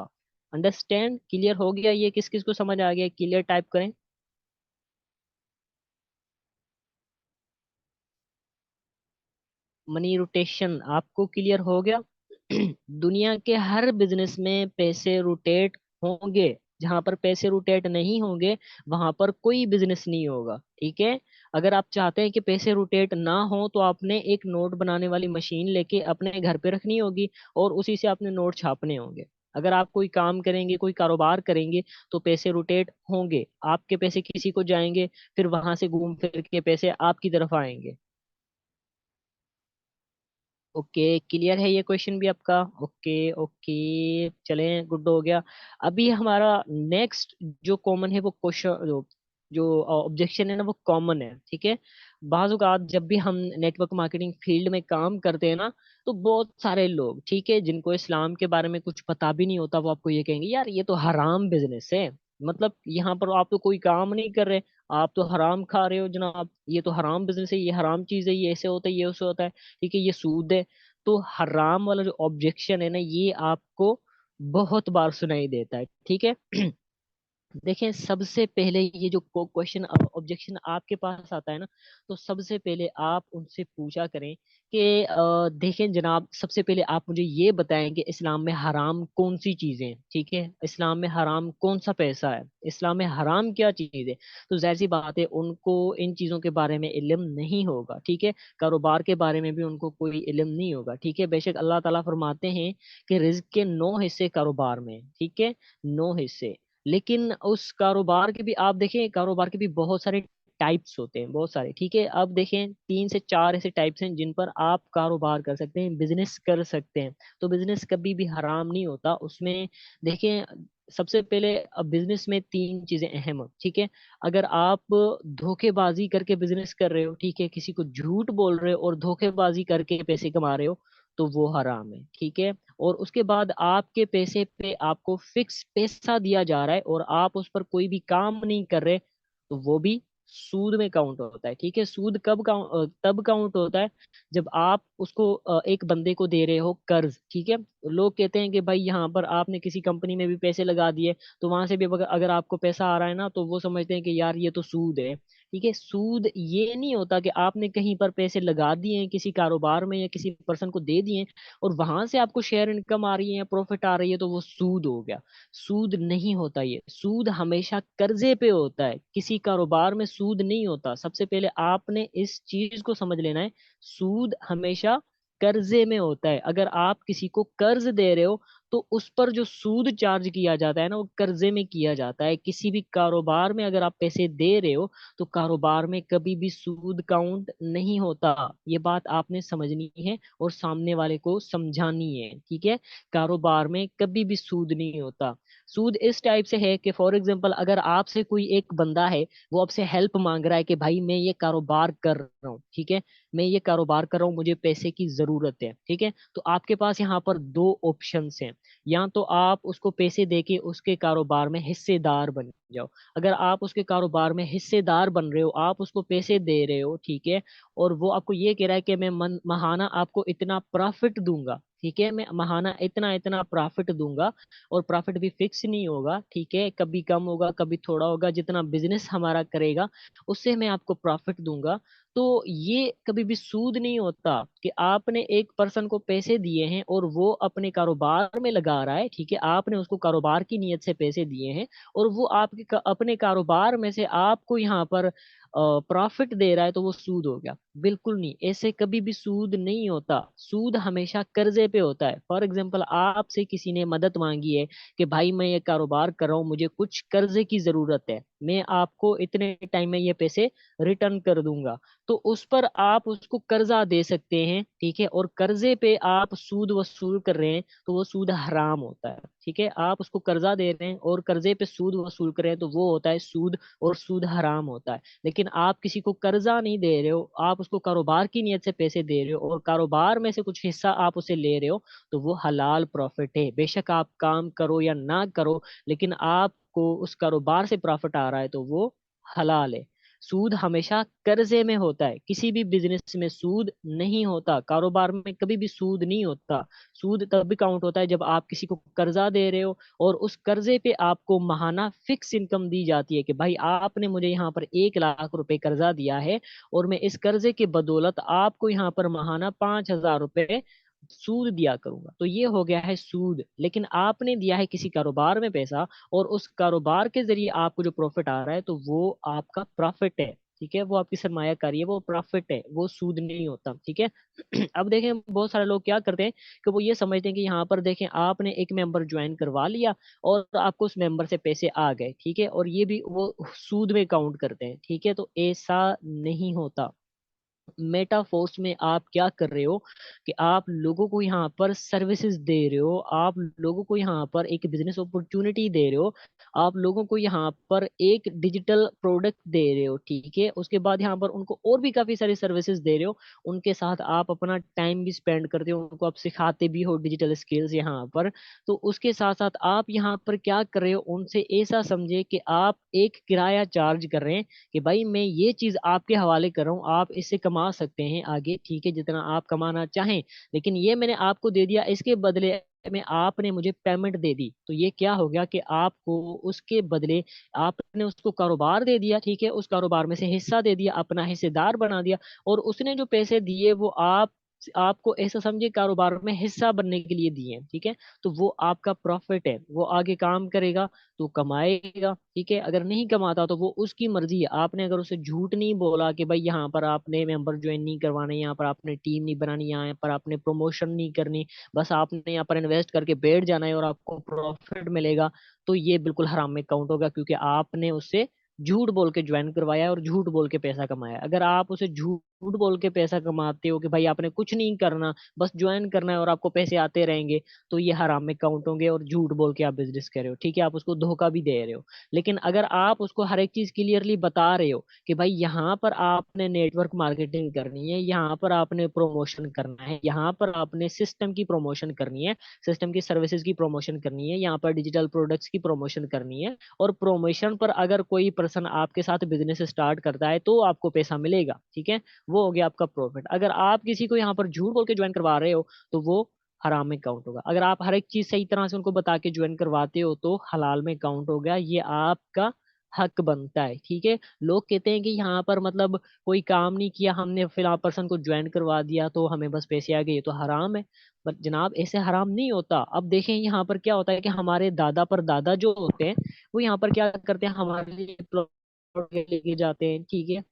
Speaker 1: अंडरस्टैंड? क्लियर हो गया? ये किस किस को समझ आ गया, क्लियर टाइप करें। मनी रोटेशन आपको क्लियर हो गया? दुनिया के हर बिजनेस में पैसे रोटेट होंगे, जहां पर पैसे रोटेट नहीं होंगे वहां पर कोई बिजनेस नहीं होगा, ठीक है। अगर आप चाहते हैं कि पैसे रोटेट ना हो, तो आपने एक नोट बनाने वाली मशीन लेके अपने घर पे रखनी होगी, और उसी से आपने नोट छापने होंगे। अगर आप कोई काम करेंगे, कोई कारोबार करेंगे, तो पैसे रोटेट होंगे, आपके पैसे किसी को जाएंगे, फिर वहां से घूम फिर के पैसे आपकी तरफ आएंगे। ओके, क्लियर है ये क्वेश्चन भी आपका? ओके ओके, चलें, गुड हो गया। अभी हमारा नेक्स्ट जो कॉमन है वो क्वेश्चन, जो जो ऑब्जेक्शन है ना, वो कॉमन है, ठीक है। बाज़ औक़ात जब भी हम नेटवर्क मार्केटिंग फील्ड में काम करते हैं ना, तो बहुत सारे लोग, ठीक है, जिनको इस्लाम के बारे में कुछ पता भी नहीं होता, वो आपको ये कहेंगे यार ये तो हराम बिजनेस है। मतलब यहाँ पर आप तो कोई काम नहीं कर रहे, आप तो हराम खा रहे हो जनाब, ये तो हराम बिजनेस है, ये हराम चीज है, ये ऐसे होता है, ये ऐसे होता है, ठीक है, ये सूद है। तो हराम वाला जो ऑब्जेक्शन है ना, ये आपको बहुत बार सुनाई देता है, ठीक है। देखें, सबसे पहले ये जो क्वेश्चन ऑब्जेक्शन आपके पास आता है ना, तो सबसे पहले आप उनसे पूछा करें कि देखें जनाब, सबसे पहले आप मुझे ये बताएं कि इस्लाम में हराम कौन सी चीजें हैं, ठीक है, इस्लाम में हराम कौन सा पैसा है, इस्लाम में हराम क्या चीज है। तो जाहिर सी बात है उनको इन चीजों के बारे में इल्म नहीं होगा, ठीक है। कारोबार के बारे में भी उनको कोई इल्म नहीं होगा, ठीक है। बेशक अल्लाह ताला फरमाते हैं कि रिज्क के 9 हिस्से कारोबार में हैं, ठीक है, 9 हिस्से। लेकिन उस कारोबार के भी आप देखें, कारोबार के भी बहुत सारे टाइप्स होते हैं बहुत सारे, ठीक है। अब देखें 3 से 4 ऐसे टाइप्स हैं जिन पर आप कारोबार कर सकते हैं, बिजनेस कर सकते हैं। तो बिजनेस कभी भी हराम नहीं होता उसमें। देखें, सबसे पहले अब बिजनेस में 3 चीजें अहम हैं, ठीक है। अगर आप धोखेबाजी करके बिजनेस कर रहे हो, ठीक है, किसी को झूठ बोल रहे हो और धोखेबाजी करके पैसे कमा रहे हो, तो वो हराम है, ठीक है। और उसके बाद आपके पैसे पे आपको फिक्स पैसा दिया जा रहा है और आप उस पर कोई भी काम नहीं कर रहे, तो वो भी सूद में काउंट होता है, ठीक है। सूद तब काउंट होता है जब आप उसको एक बंदे को दे रहे हो कर्ज, ठीक है। लोग कहते हैं कि भाई यहाँ पर आपने किसी कंपनी में भी पैसे लगा दिए, तो वहां से भी अगर अगर आपको पैसा आ रहा है ना, तो वो समझते हैं कि यार ये तो सूद है, ठीक है। सूद ये नहीं होता कि आपने कहीं पर पैसे लगा दिए हैं किसी कारोबार में या किसी पर्सन को दे दिए और वहां से आपको शेयर इनकम आ रही है या प्रॉफिट आ रही है तो वो सूद हो गया। सूद नहीं होता, ये सूद हमेशा कर्जे पे होता है, किसी कारोबार में सूद नहीं होता। सबसे पहले आपने इस चीज को समझ लेना है, सूद हमेशा कर्जे में होता है। अगर आप किसी को कर्ज दे रहे हो तो उस पर जो सूद चार्ज किया जाता है ना, वो कर्जे में किया जाता है। किसी भी कारोबार में अगर आप पैसे दे रहे हो तो कारोबार में कभी भी सूद काउंट नहीं होता। ये बात आपने समझनी है और सामने वाले को समझानी है, ठीक है। कारोबार में कभी भी सूद नहीं होता। सूद इस टाइप से है कि फॉर एग्जांपल अगर आपसे कोई एक बंदा है, वो आपसे हेल्प मांग रहा है कि भाई मैं ये कारोबार कर रहा हूँ, ठीक है, मैं ये कारोबार कर रहा हूँ, मुझे पैसे की जरूरत है, ठीक है। तो आपके पास यहाँ पर दो ऑप्शंस हैं, या तो आप उसको पैसे देके उसके कारोबार में हिस्सेदार बन जाओ। अगर आप उसके कारोबार में हिस्सेदार बन रहे हो, आप उसको पैसे दे रहे हो, ठीक है, और वो आपको ये कह रहा है कि मैं महाना आपको इतना प्रॉफिट दूंगा, ठीक है, मैं महाना इतना इतना प्रॉफिट दूंगा, और प्रॉफिट भी फिक्स नहीं होगा, ठीक है, कभी कम होगा कभी थोड़ा होगा, जितना बिजनेस हमारा करेगा उससे मैं आपको प्रॉफिट दूंगा। तो ये कभी भी सूद नहीं होता कि आपने एक पर्सन को पैसे दिए हैं और वो अपने कारोबार में लगा रहा है, ठीक है, आपने उसको कारोबार की नीयत से पैसे दिए हैं और वो आपके अपने कारोबार में से आपको यहाँ पर प्रॉफिट दे रहा है, तो वो सूद हो गया? बिल्कुल नहीं, ऐसे कभी भी सूद नहीं होता। सूद हमेशा कर्जे पे होता है। फॉर एग्जाम्पल आपसे किसी ने मदद मांगी है कि भाई मैं ये कारोबार कर रहा हूँ, मुझे कुछ कर्जे की जरूरत है, मैं आपको इतने टाइम में ये पैसे रिटर्न कर दूंगा, तो उस पर आप उसको कर्जा दे सकते हैं, ठीक है। और कर्जे पे आप सूद वसूल कर रहे हैं तो वो सूद हराम होता है, ठीक है। आप उसको कर्जा दे रहे हैं और कर्जे पे सूद वसूल कर रहे हैं तो वो होता है सूद, और सूद हराम होता है। लेकिन आप किसी को कर्जा नहीं दे रहे हो, आप उसको कारोबार की नीयत से पैसे दे रहे हो और कारोबार में से कुछ हिस्सा आप उसे ले रहे हो, तो वो हलाल प्रॉफिट है। बेशक आप काम करो या ना करो, लेकिन आपको उस कारोबार से प्रॉफिट आ रहा है तो वो हलाल है। सूद हमेशा कर्जे में होता है, किसी भी बिजनेस में सूद नहीं होता, कारोबार में कभी भी सूद नहीं होता। सूद तब भी काउंट होता है जब आप किसी को कर्जा दे रहे हो और उस कर्जे पे आपको महाना फिक्स इनकम दी जाती है कि भाई आपने मुझे यहाँ पर 1 लाख रुपए कर्जा दिया है और मैं इस कर्जे के बदौलत आपको यहाँ पर महाना 5,000 रुपए सूद दिया करूंगा। तो ये हो गया है सूद। लेकिन आपने दिया है किसी कारोबार में पैसा और उस कारोबार के जरिए आपको जो प्रॉफिट आ रहा है तो वो आपका प्रॉफिट है, ठीक है, वो आपकी सरमायाकारी है, वो प्रॉफिट है, वो सूद नहीं होता, ठीक है। अब देखें बहुत सारे लोग क्या करते हैं कि वो ये समझते हैं कि यहाँ पर देखें आपने एक मेंबर ज्वाइन करवा लिया और आपको उस मेंबर से पैसे आ गए, ठीक है, और ये भी वो सूद में काउंट करते हैं, ठीक है। तो ऐसा नहीं होता। मेटाफोर्स में आप क्या कर रहे हो कि आप लोगों को यहाँ पर सर्विसेज दे रहे हो, आप लोगों को यहाँ पर एक बिजनेस अपॉर्चुनिटी दे रहे हो, आप लोगों को यहाँ पर एक डिजिटल प्रोडक्ट दे रहे हो, ठीक है। उसके बाद यहाँ पर उनको और भी काफी सारी सर्विसेज दे रहे हो, उनके साथ आप अपना टाइम भी स्पेंड करते हो, उनको आप सिखाते भी हो डिजिटल स्किल्स यहाँ पर। तो उसके साथ साथ आप यहाँ पर क्या कर रहे हो, उनसे ऐसा समझे कि आप एक किराया चार्ज कर रहे हैं कि भाई मैं ये चीज आपके हवाले कर रहा हूँ, आप इससे कमा सकते हैं आगे, ठीक है, जितना आप कमाना चाहें, लेकिन ये मैंने आपको दे दिया, इसके बदले में आपने मुझे पेमेंट दे दी। तो ये क्या हो गया कि आपको उसके बदले आपने उसको कारोबार दे दिया, ठीक है, उस कारोबार में से हिस्सा दे दिया, अपना हिस्सेदार बना दिया, और उसने जो पैसे दिए वो आपको ऐसा समझे कारोबार में हिस्सा बनने के लिए दिए हैं, ठीक है। तो वो आपका प्रॉफिट है, वो आगे काम करेगा तो कमाएगा, ठीक है। अगर नहीं कमाता तो वो उसकी मर्जी है। आपने अगर उसे झूठ नहीं बोला कि भाई यहाँ पर आपने मेंबर ज्वाइन नहीं करवाने, यहाँ पर आपने टीम नहीं बनानी, यहाँ पर आपने प्रमोशन नहीं करनी, बस आपने यहाँ पर इन्वेस्ट करके बैठ जाना है और आपको प्रॉफिट मिलेगा, तो ये बिल्कुल हराम में काउंट होगा, क्योंकि आपने उससे झूठ बोल के ज्वाइन करवाया और झूठ बोल के पैसा कमाया। अगर आप उसे झूठ बोल के पैसा कमाते हो कि भाई आपने कुछ नहीं करना, बस ज्वाइन करना है और आपको पैसे आते रहेंगे, तो ये हराम में काउंट होंगे और झूठ बोल के आप बिजनेस कर रहे हो, ठीक है, आप उसको धोखा भी दे रहे हो। लेकिन अगर आप उसको हर एक चीज क्लियरली बता रहे हो कि भाई यहाँ पर आपने नेटवर्क मार्केटिंग करनी है, यहाँ पर आपने प्रमोशन करना है, यहाँ पर आपने सिस्टम की प्रमोशन करनी है, सिस्टम की सर्विसेज की प्रमोशन करनी है, यहाँ पर डिजिटल प्रोडक्ट्स की प्रमोशन करनी है, और प्रमोशन पर अगर कोई पर्सन आपके साथ बिजनेस स्टार्ट करता है तो आपको पैसा मिलेगा, ठीक है, वो हो गया आपका प्रॉफिट। अगर आप किसी को यहाँ पर झूठ बोल के ज्वाइन करवा रहे हो तो वो हराम में काउंट होगा। अगर आप हर एक चीज सही तरह से उनको बता के ज्वाइन करवाते हो तो हलाल में काउंट होगा, ये आपका हक बनता है, ठीक है। लोग कहते हैं कि यहाँ पर मतलब कोई काम नहीं किया हमने, फिर आप पर्सन को ज्वाइन करवा दिया तो हमें बस पैसे आ गए, ये तो हराम है। पर जनाब ऐसे हराम नहीं होता। अब देखें यहाँ पर क्या होता है कि हमारे दादा पर दादा जो होते हैं वो यहाँ पर क्या करते हैं, हमारे लिए प्लॉट लेके जाते हैं, ठीक है।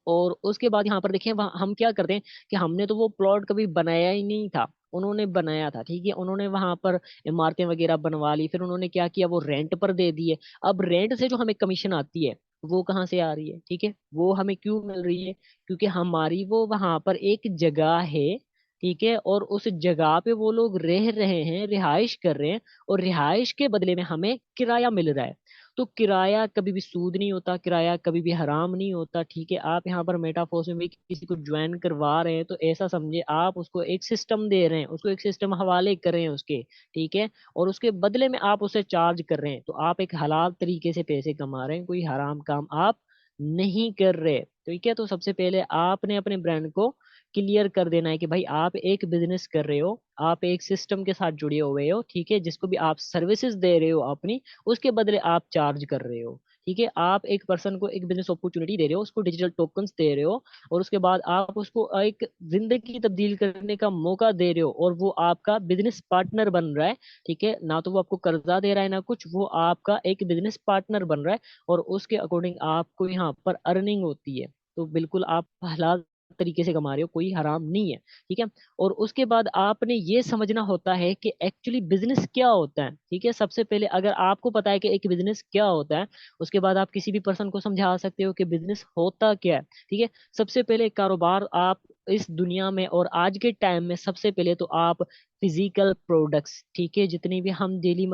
Speaker 1: और उसके बाद यहाँ पर देखें हम क्या करते हैं कि हमने तो वो प्लॉट कभी बनाया ही नहीं था, उन्होंने बनाया था, ठीक है, उन्होंने वहां पर इमारतें वगैरह बनवा ली, फिर उन्होंने क्या किया, वो रेंट पर दे दिए। अब रेंट से जो हमें कमीशन आती है वो कहाँ से आ रही है, ठीक है, वो हमें क्यों मिल रही है, क्योंकि हमारी वो वहां पर एक जगह है, ठीक है, और उस जगह पे वो लोग रह रहे हैं, रिहाइश कर रहे हैं, और रिहाइश के बदले में हमें किराया मिल रहा है। तो किराया कभी भी सूद नहीं होता, किराया कभी भी हराम नहीं होता, ठीक है। आप यहाँ पर मेटाफोर्स में भी किसी को ज्वाइन करवा रहे हैं तो ऐसा समझे आप उसको एक सिस्टम दे रहे हैं, उसको एक सिस्टम हवाले कर रहे हैं उसके, ठीक है, और उसके बदले में आप उसे चार्ज कर रहे हैं, तो आप एक हलाल तरीके से पैसे कमा रहे हैं, कोई हराम काम आप नहीं कर रहे, ठीक है। तो सबसे पहले आपने अपने ब्रांड को क्लियर कर देना है कि भाई आप एक बिजनेस कर रहे हो, आप एक सिस्टम के साथ जुड़े हुए हो, ठीक है, जिसको भी आप सर्विसेज दे रहे हो अपनी, उसके बदले आप चार्ज कर रहे हो, ठीक है। आप एक पर्सन को एक बिजनेस अपॉर्चुनिटी दे रहे हो, उसको डिजिटल टोकन्स दे रहे हो, और उसके बाद आप उसको एक जिंदगी तब्दील करने का मौका दे रहे हो, और वो आपका बिजनेस पार्टनर बन रहा है, ठीक है, ना तो वो आपको कर्जा दे रहा है ना कुछ, वो आपका एक बिजनेस पार्टनर बन रहा है, और उसके अकॉर्डिंग आपको यहाँ पर अर्निंग होती है। तो बिल्कुल आप हलाल तरीके से कमा रहे हो, कोई हराम नहीं है, ठीक है। और उसके बाद आपने ये समझना होता है कि एक्चुअली बिजनेस क्या होता है, ठीक है। सबसे पहले अगर आपको पता है कि एक बिजनेस क्या होता है, उसके बाद आप किसी भी पर्सन को समझा सकते हो कि बिजनेस होता क्या है, ठीक है। सबसे पहले कारोबार आप इस दुनिया में और आज के टाइम में सबसे पहले तो आप फिजिकल प्रोडक्ट्स, ठीक है, जितनी भी हम डेली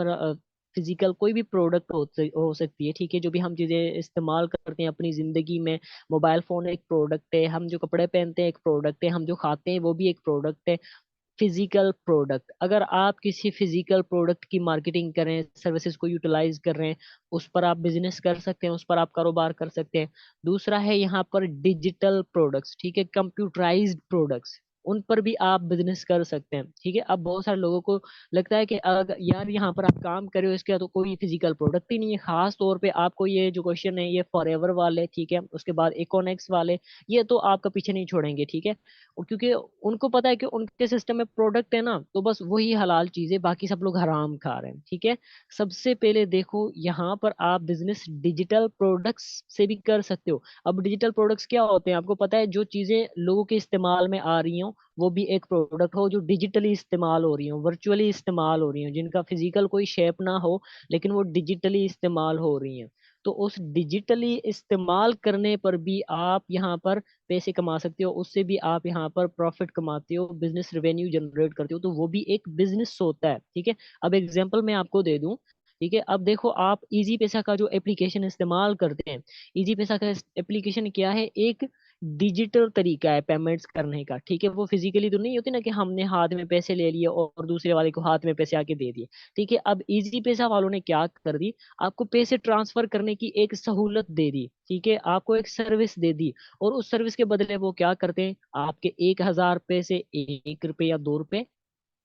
Speaker 1: फिजिकल कोई भी प्रोडक्ट हो सकती है, ठीक है, जो भी हम चीजें इस्तेमाल करते हैं अपनी जिंदगी में, मोबाइल फोन एक प्रोडक्ट है, हम जो कपड़े पहनते हैं एक प्रोडक्ट है, हम जो खाते हैं वो भी एक प्रोडक्ट है। फिजिकल प्रोडक्ट, अगर आप किसी फिजिकल प्रोडक्ट की मार्केटिंग करें, सर्विसेज को यूटिलाइज कर रहे हैं, उस पर आप बिजनेस कर सकते हैं, उस पर आप कारोबार कर सकते हैं। दूसरा है यहाँ पर डिजिटल प्रोडक्ट्स, ठीक है, कंप्यूटराइज्ड प्रोडक्ट्स, उन पर भी आप बिजनेस कर सकते हैं, ठीक है। अब बहुत सारे लोगों को लगता है कि अगर यार यहाँ पर आप काम कर रहे हो इसके तो कोई फिजिकल प्रोडक्ट ही नहीं है, खास तौर पे आपको ये जो क्वेश्चन है ये फॉरएवर वाले, ठीक है, उसके बाद इकोनेक्स वाले, ये तो आपका पीछे नहीं छोड़ेंगे, ठीक है। क्योंकि उनको पता है कि उनके सिस्टम में प्रोडक्ट है ना, तो बस वही हलाल चीज है, बाकी सब लोग हराम खा रहे हैं, ठीक है। सबसे पहले देखो यहाँ पर आप बिजनेस डिजिटल प्रोडक्ट्स से भी कर सकते हो। अब डिजिटल प्रोडक्ट्स क्या होते हैं आपको पता है, जो चीजें लोगों के इस्तेमाल में आ रही हो वो भी एक प्रोडक्ट हो, जो डिजिटली इस्तेमाल हो रही हो, वर्चुअली इस्तेमाल हो रही हो, जिनका फिजिकल कोई शेप ना हो लेकिन वो डिजिटली इस्तेमाल हो रही हैं। तो उस डिजिटली इस्तेमाल करने पर भी आप यहाँ पर पैसे कमा सकते हो, उससे भी आप यहाँ पर प्रॉफिट कमाते हो, बिजनेस रेवेन्यू जनरेट करते हो, तो वो भी एक बिजनेस होता है, ठीक है। अब एग्जांपल मैं आपको दे दूं, ठीक है। अब देखो आप इजी पैसा का जो एप्लीकेशन इस्तेमाल करते हैं, इजी पैसा का एप्लीकेशन क्या है, एक डिजिटल तरीका है पेमेंट्स करने का, ठीक है। वो फिजिकली तो नहीं होती ना कि हमने हाथ में पैसे ले लिए और दूसरे वाले को हाथ में पैसे आके दे दिए, ठीक है। अब इजी पैसा वालों ने क्या कर दी, आपको पैसे ट्रांसफर करने की एक सहूलत दे दी, ठीक है, आपको एक सर्विस दे दी, और उस सर्विस के बदले वो क्या करते हैं, आपके 1,000 रुपए से 1 रुपए या 2 रुपए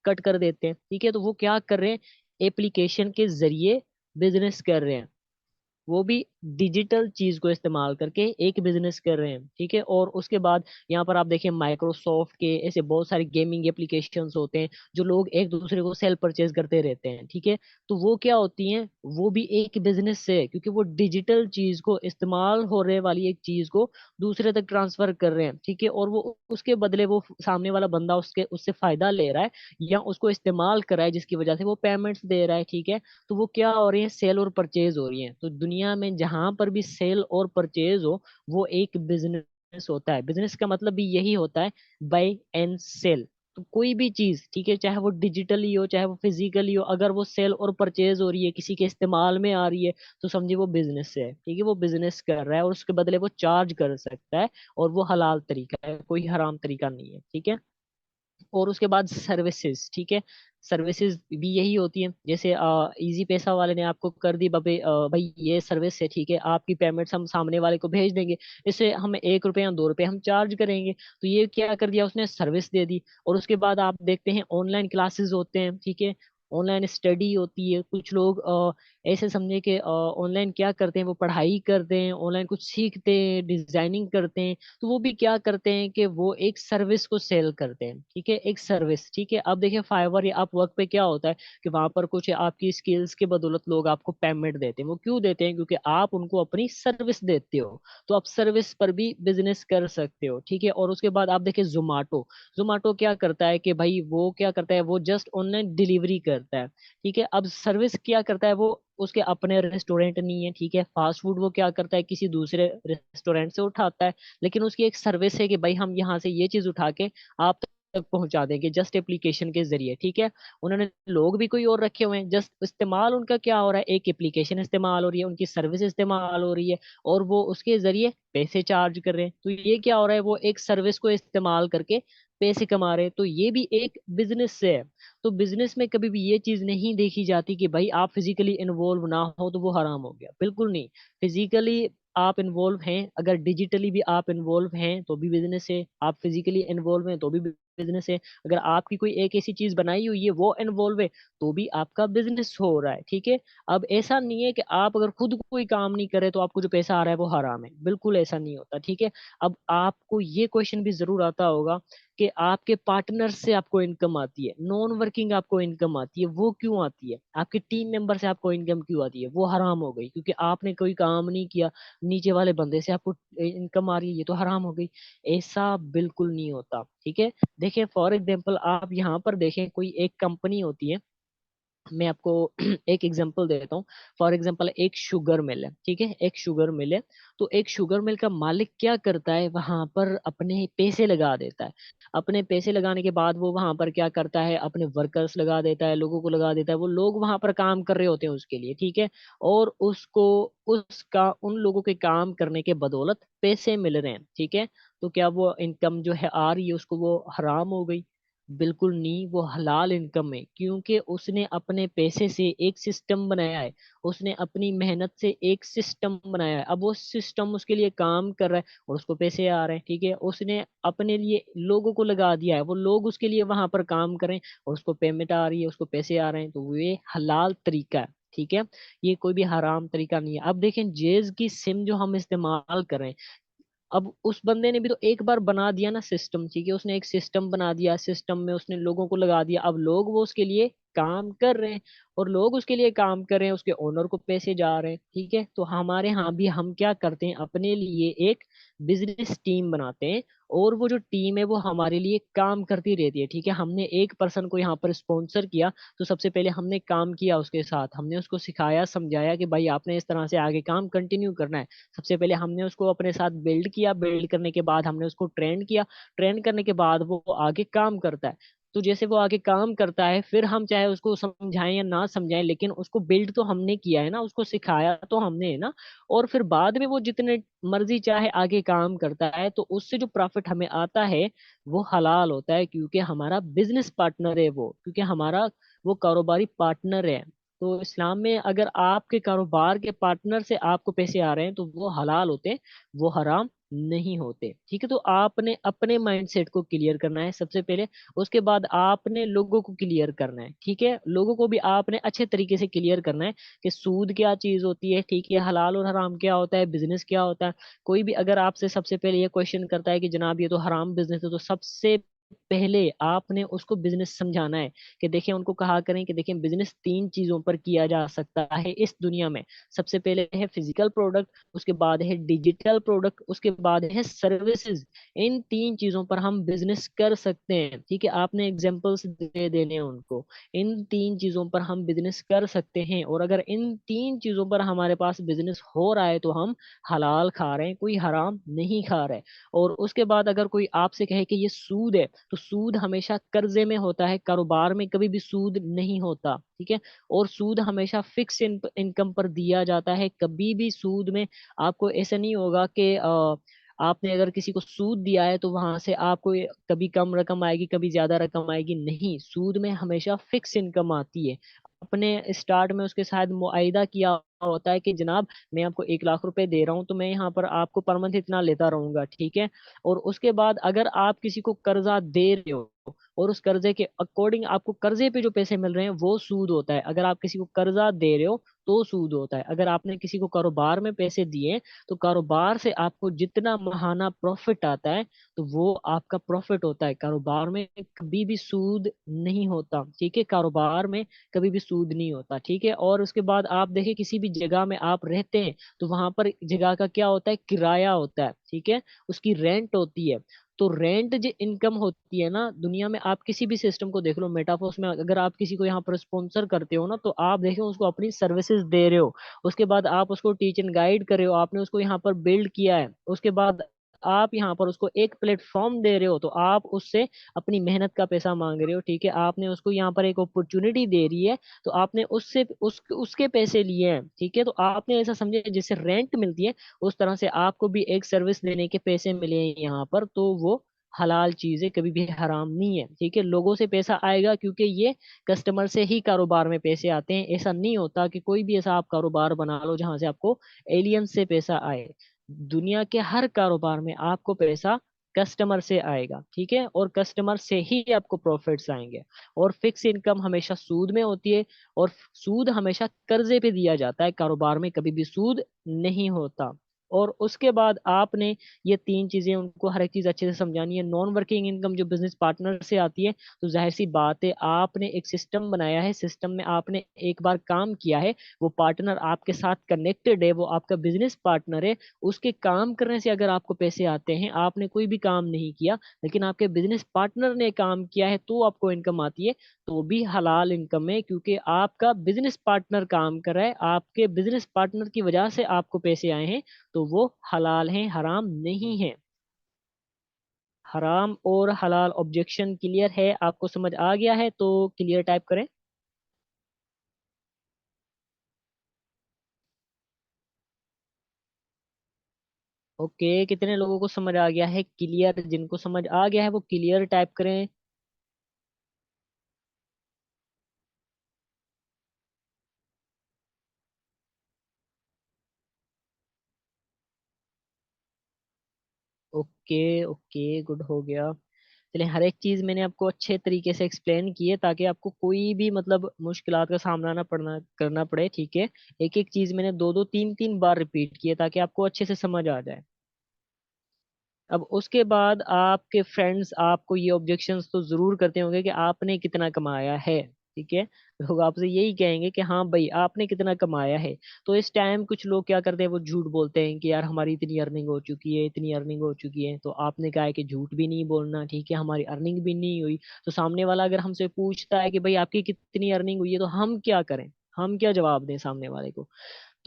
Speaker 1: कट कर देते हैं, ठीक है। तो वो क्या कर रहे हैं, एप्लीकेशन के जरिए बिजनेस कर रहे हैं, वो भी डिजिटल चीज को इस्तेमाल करके एक बिजनेस कर रहे हैं, ठीक है। और उसके बाद यहाँ पर आप देखिए माइक्रोसॉफ्ट के ऐसे बहुत सारे गेमिंग एप्लीकेशंस होते हैं जो लोग एक दूसरे को सेल परचेज करते रहते हैं, ठीक है। तो वो क्या होती हैं, वो भी एक बिजनेस से है, क्योंकि वो डिजिटल चीज को इस्तेमाल हो रहे वाली एक चीज को दूसरे तक ट्रांसफर कर रहे हैं, ठीक है। और वो उसके बदले वो सामने वाला बंदा उसके उससे फायदा ले रहा है या उसको इस्तेमाल कर रहा है, जिसकी वजह से वो पेमेंट्स दे रहा है, ठीक है। तो वो क्या हो रही है, सेल और परचेज हो रही है। तो दुनिया में जहां पर भी सेल और परचेज हो वो एक बिजनेस होता है। बिजनेस का मतलब भी यही होता है, बाय एंड सेल। तो कोई भी चीज, ठीक है, चाहे वो डिजिटली हो चाहे वो फिजिकली हो, अगर वो सेल और परचेज हो रही है, किसी के इस्तेमाल में आ रही है, तो समझिए वो बिजनेस है। ठीक है, वो बिजनेस कर रहा है और उसके बदले वो चार्ज कर सकता है, और वो हलाल तरीका है, कोई हराम तरीका नहीं है। ठीक है। और उसके बाद सर्विसेज, ठीक है, सर्विसेज भी यही होती है। जैसे इजी पैसा वाले ने आपको कर दी भाई ये सर्विस है, ठीक है, आपकी पेमेंट्स हम सामने वाले को भेज देंगे, इससे हमें 1 रुपये या 2 रुपये हम चार्ज करेंगे। तो ये क्या कर दिया उसने, सर्विस दे दी। और उसके बाद आप देखते हैं ऑनलाइन क्लासेस होते हैं, ठीक है, ऑनलाइन स्टडी होती है। कुछ लोग ऐसे समझे कि ऑनलाइन क्या करते हैं, वो पढ़ाई करते हैं, ऑनलाइन कुछ सीखते हैं, डिजाइनिंग करते हैं। तो वो भी क्या करते हैं कि वो एक सर्विस को सेल करते हैं, ठीक है, एक सर्विस। ठीक है, अब देखिए फाइवर या अपवर्क पे क्या होता है कि वहां पर कुछ आपकी स्किल्स के बदौलत लोग आपको पेमेंट देते हैं। वो क्यों देते हैं, क्योंकि आप उनको अपनी सर्विस देते हो। तो आप सर्विस पर भी बिजनेस कर सकते हो। ठीक है। और उसके बाद आप देखिए जोमाटो। जोमाटो क्या करता है कि भाई वो क्या करता है, वो जस्ट ऑनलाइन डिलीवरी करता है। ठीक है। अब सर्विस क्या करता है, वो उसके अपने रेस्टोरेंट नहीं है, ठीक है, फास्ट फूड वो क्या करता है किसी दूसरे रेस्टोरेंट से उठाता है, लेकिन उसकी एक सर्विस है कि भाई हम यहाँ से ये चीज उठा के आप तक पहुंचा देंगे, जस्ट एप्लीकेशन के जरिए। ठीक है। उन्होंने लोग भी कोई और रखे हुए हैं, जस्ट इस्तेमाल उनका क्या हो रहा है, एक एप्लीकेशन इस्तेमाल हो रही है, उनकी सर्विस इस्तेमाल हो रही है, और वो उसके जरिए पैसे चार्ज कर रहे हैं। तो ये क्या हो रहा है, वो एक सर्विस को इस्तेमाल करके पैसे कमा रहे हैं। तो ये भी एक बिजनेस से है। तो बिजनेस में कभी भी ये चीज नहीं देखी जाती कि भाई आप फिजिकली इन्वॉल्व ना हो तो वो हराम हो गया, बिल्कुल नहीं। फिजिकली आप इन्वॉल्व हैं, अगर डिजिटली भी आप इन्वॉल्व हैं तो भी बिजनेस है, आप फिजिकली इन्वॉल्व हैं तो भी बिजनेस है, अगर आपकी कोई एक ऐसी चीज बनाई हुई है वो इन्वॉल्व है तो भी आपका बिजनेस हो रहा है। ठीक है। अब ऐसा नहीं है कि आप अगर खुद कोई काम नहीं करे तो आपको जो पैसा आ रहा है वो हराम है, बिल्कुल ऐसा नहीं होता। ठीक है। अब आपको ये क्वेश्चन भी जरूर आता होगा कि आपके पार्टनर से आपको इनकम आती है, नॉन वर्किंग आपको इनकम आती है, वो क्यों आती है, आपके टीम मेंबर से आपको इनकम क्यों आती है, वो हराम हो गई क्योंकि आपने कोई काम नहीं किया, नीचे वाले बंदे से आपको इनकम आ रही है, ये तो हराम हो गई। ऐसा बिल्कुल नहीं होता। ठीक है। देखिए फॉर एग्जाम्पल आप यहाँ पर देखें, कोई एक कंपनी होती है, मैं आपको एक एग्जांपल देता हूँ। फॉर एग्जांपल एक शुगर मिल है, ठीक है, एक शुगर मिल है। तो एक शुगर मिल का मालिक क्या करता है, वहां पर अपने पैसे लगा देता है। अपने पैसे लगाने के बाद वो वहां पर क्या करता है, अपने वर्कर्स लगा देता है, लोगों को लगा देता है, वो लोग वहां पर काम कर रहे होते हैं उसके लिए। ठीक है। और उसको उसका उन लोगों के काम करने के बदौलत पैसे मिल रहे हैं। ठीक है। तो क्या वो इनकम जो है आ रही है उसको वो हराम हो गई? बिल्कुल नहीं, वो हलाल इनकम है, क्योंकि उसने अपने पैसे से एक सिस्टम बनाया है, उसने अपनी मेहनत से एक सिस्टम बनाया है, अब वो सिस्टम उसके लिए काम कर रहा है और उसको पैसे आ रहे हैं। ठीक है। उसने अपने लिए लोगों को लगा दिया है, वो लोग उसके लिए वहां पर काम करें और उसको पेमेंट आ रही है, उसको पैसे आ रहे हैं, तो ये हलाल तरीका है। ठीक है। ये कोई भी हराम तरीका नहीं है। अब देखें जेज की सिम जो हम इस्तेमाल कर रहे हैं, अब उस बंदे ने भी तो एक बार बना दिया ना सिस्टम, ठीक है, उसने एक सिस्टम बना दिया, सिस्टम में उसने लोगों को लगा दिया, अब लोग वो उसके लिए काम कर रहे हैं, और लोग उसके लिए काम कर रहे हैं, उसके ओनर को पैसे जा रहे हैं। ठीक है। तो हमारे यहाँ भी हम क्या करते हैं, अपने लिए एक बिजनेस टीम बनाते हैं, और वो जो टीम है वो हमारे लिए काम करती रहती है। ठीक है। हमने एक पर्सन को यहाँ पर स्पॉन्सर किया, तो सबसे पहले हमने काम किया उसके साथ, हमने उसको सिखाया समझाया कि भाई आपने इस तरह से आगे काम कंटिन्यू करना है। सबसे पहले हमने उसको अपने साथ बिल्ड किया, बिल्ड करने के बाद हमने उसको ट्रेन किया, ट्रेन करने के बाद वो आगे काम करता है। तो जैसे वो आगे काम करता है, फिर हम चाहे उसको समझाएं या ना समझाएं, लेकिन उसको बिल्ड तो हमने किया है ना, उसको सिखाया तो हमने है ना। और फिर बाद में वो जितने मर्जी चाहे आगे काम करता है, तो उससे जो प्रॉफिट हमें आता है वो हलाल होता है, क्योंकि हमारा बिजनेस पार्टनर है वो, क्योंकि हमारा वो कारोबारी पार्टनर है। तो इस्लाम में अगर आपके कारोबार के पार्टनर से आपको पैसे आ रहे हैं तो वो हलाल होते हैं, वो हराम नहीं होते। ठीक है। तो आपने अपने माइंडसेट को क्लियर करना है सबसे पहले, उसके बाद आपने लोगों को क्लियर करना है। ठीक है। लोगों को भी आपने अच्छे तरीके से क्लियर करना है कि सूद क्या चीज होती है, ठीक है, हलाल और हराम क्या होता है, बिजनेस क्या होता है। कोई भी अगर आपसे सबसे पहले ये क्वेश्चन करता है कि जनाब ये तो हराम बिजनेस है, तो सबसे पहले आपने उसको बिजनेस समझाना है। कि देखिए, उनको कहा करें कि देखिए, बिजनेस तीन चीजों पर किया जा सकता है इस दुनिया में। सबसे पहले है फिजिकल प्रोडक्ट, उसके बाद है डिजिटल प्रोडक्ट, उसके बाद है सर्विसेज। इन तीन चीजों पर हम बिजनेस कर सकते हैं, ठीक है। आपने एग्जांपल्स दे देने हैं उनको। इन तीन चीजों पर हम बिजनेस कर सकते हैं, और अगर इन तीन चीजों पर हमारे पास बिजनेस हो रहा है तो हम हलाल खा रहे हैं, कोई हराम नहीं खा रहे। और उसके बाद अगर कोई आपसे कहे कि ये सूद है, तो सूद हमेशा कर्जे में होता है, कारोबार में कभी भी सूद नहीं होता, ठीक है। और सूद हमेशा फिक्स इनकम पर दिया जाता है, कभी भी सूद में आपको ऐसा नहीं होगा कि आपने अगर किसी को सूद दिया है तो वहां से आपको कभी कम रकम आएगी, कभी ज्यादा रकम आएगी, नहीं। सूद में हमेशा फिक्स इनकम आती है। अपने स्टार्ट में उसके साथ मुआयदा किया होता है कि जनाब, मैं आपको 1 लाख रुपए दे रहा हूँ, तो मैं यहाँ पर आपको पर मंथ इतना लेता रहूंगा, ठीक है। और उसके बाद अगर आप किसी को कर्जा दे रहे हो, और उस कर्जे के अकॉर्डिंग आपको कर्जे पे जो पैसे मिल रहे हैं वो सूद होता है। अगर आप किसी को कर्जा दे रहे हो तो सूद होता है। अगर आपने किसी को कारोबार में पैसे दिए, तो कारोबार से आपको जितना माहाना प्रॉफिट आता है, तो वो आपका प्रॉफिट होता है। कारोबार में कभी भी सूद नहीं होता, ठीक है। कारोबार में कभी भी सूद नहीं होता, ठीक है। और उसके बाद आप देखें, किसी भी जगह में आप रहते हैं, तो वहां पर जगह का क्या होता है, किराया होता है, ठीक है। उसकी रेंट होती है। तो रेंट जो इनकम होती है ना, दुनिया में आप किसी भी सिस्टम को देख लो, मेटाफोर्स में अगर आप किसी को यहाँ पर स्पॉन्सर करते हो ना, तो आप देखें उसको अपनी सर्विसेज दे रहे हो। उसके बाद आप उसको टीच एंड गाइड कर रहे हो, आपने उसको यहाँ पर बिल्ड किया है। उसके बाद आप यहाँ पर उसको एक प्लेटफॉर्म दे रहे हो, तो आप उससे अपनी मेहनत का पैसा मांग रहे हो, ठीक है। आपने उसको यहाँ पर एक अपॉर्चुनिटी दे रही है, तो आपने उससे उसके पैसे लिए हैं, ठीक है। तो आपने ऐसा समझे, जिससे रेंट मिलती है, उस तरह से आपको भी एक सर्विस देने के पैसे मिले हैं यहाँ पर, तो वो हलाल चीज है, कभी भी हराम नहीं है, ठीक है। लोगों से पैसा आएगा, क्योंकि ये कस्टमर से ही कारोबार में पैसे आते हैं। ऐसा नहीं होता कि कोई भी ऐसा आप कारोबार बना लो जहां से आपको एलियन से पैसा आए। दुनिया के हर कारोबार में आपको पैसा कस्टमर से आएगा, ठीक है। और कस्टमर से ही आपको प्रॉफिट्स आएंगे। और फिक्स इनकम हमेशा सूद में होती है, और सूद हमेशा कर्जे पे दिया जाता है, कारोबार में कभी भी सूद नहीं होता। और उसके बाद आपने ये तीन चीजें उनको हर एक चीज अच्छे से समझानी है। नॉन वर्किंग इनकम जो बिजनेस पार्टनर से आती है, तो जाहिर सी बात है, आपने एक सिस्टम बनाया है, सिस्टम में आपने एक बार काम किया है, वो पार्टनर आपके साथ कनेक्टेड है, वो आपका बिजनेस पार्टनर है। उसके काम करने से अगर आपको पैसे आते हैं, आपने कोई भी काम नहीं किया, लेकिन आपके बिजनेस पार्टनर ने काम किया है, तो आपको इनकम आती है, तो भी हलाल इनकम है। क्योंकि आपका बिजनेस पार्टनर काम कर रहा है, आपके बिजनेस पार्टनर की वजह से आपको पैसे आए हैं, तो वो हलाल हैं, हराम नहीं है। हराम और हलाल ऑब्जेक्शन क्लियर है? आपको समझ आ गया है तो क्लियर टाइप करें। ओके, कितने लोगों को समझ आ गया है क्लियर? जिनको समझ आ गया है वो क्लियर टाइप करें। ओके ओके, गुड हो गया। चलिए, हर एक चीज मैंने आपको अच्छे तरीके से एक्सप्लेन की है, ताकि आपको कोई भी मतलब मुश्किलात का सामना ना पड़ना करना पड़े, ठीक है। एक एक चीज मैंने दो दो तीन तीन बार रिपीट की है, ताकि आपको अच्छे से समझ आ जाए। अब उसके बाद आपके फ्रेंड्स आपको ये ऑब्जेक्शंस तो जरूर करते होंगे कि आपने कितना कमाया है, ठीक है। लोग आपसे यही कहेंगे कि हाँ भाई, आपने कितना कमाया है। तो इस टाइम कुछ लोग क्या करते हैं, वो झूठ बोलते हैं कि यार हमारी इतनी अर्निंग हो चुकी है, इतनी अर्निंग हो चुकी है। तो आपने कहा है कि झूठ भी नहीं बोलना, ठीक है, हमारी अर्निंग भी नहीं हुई। तो सामने वाला अगर हमसे पूछता है कि भाई आपकी कितनी अर्निंग हुई है, तो हम क्या करें, हम क्या जवाब दें सामने वाले को।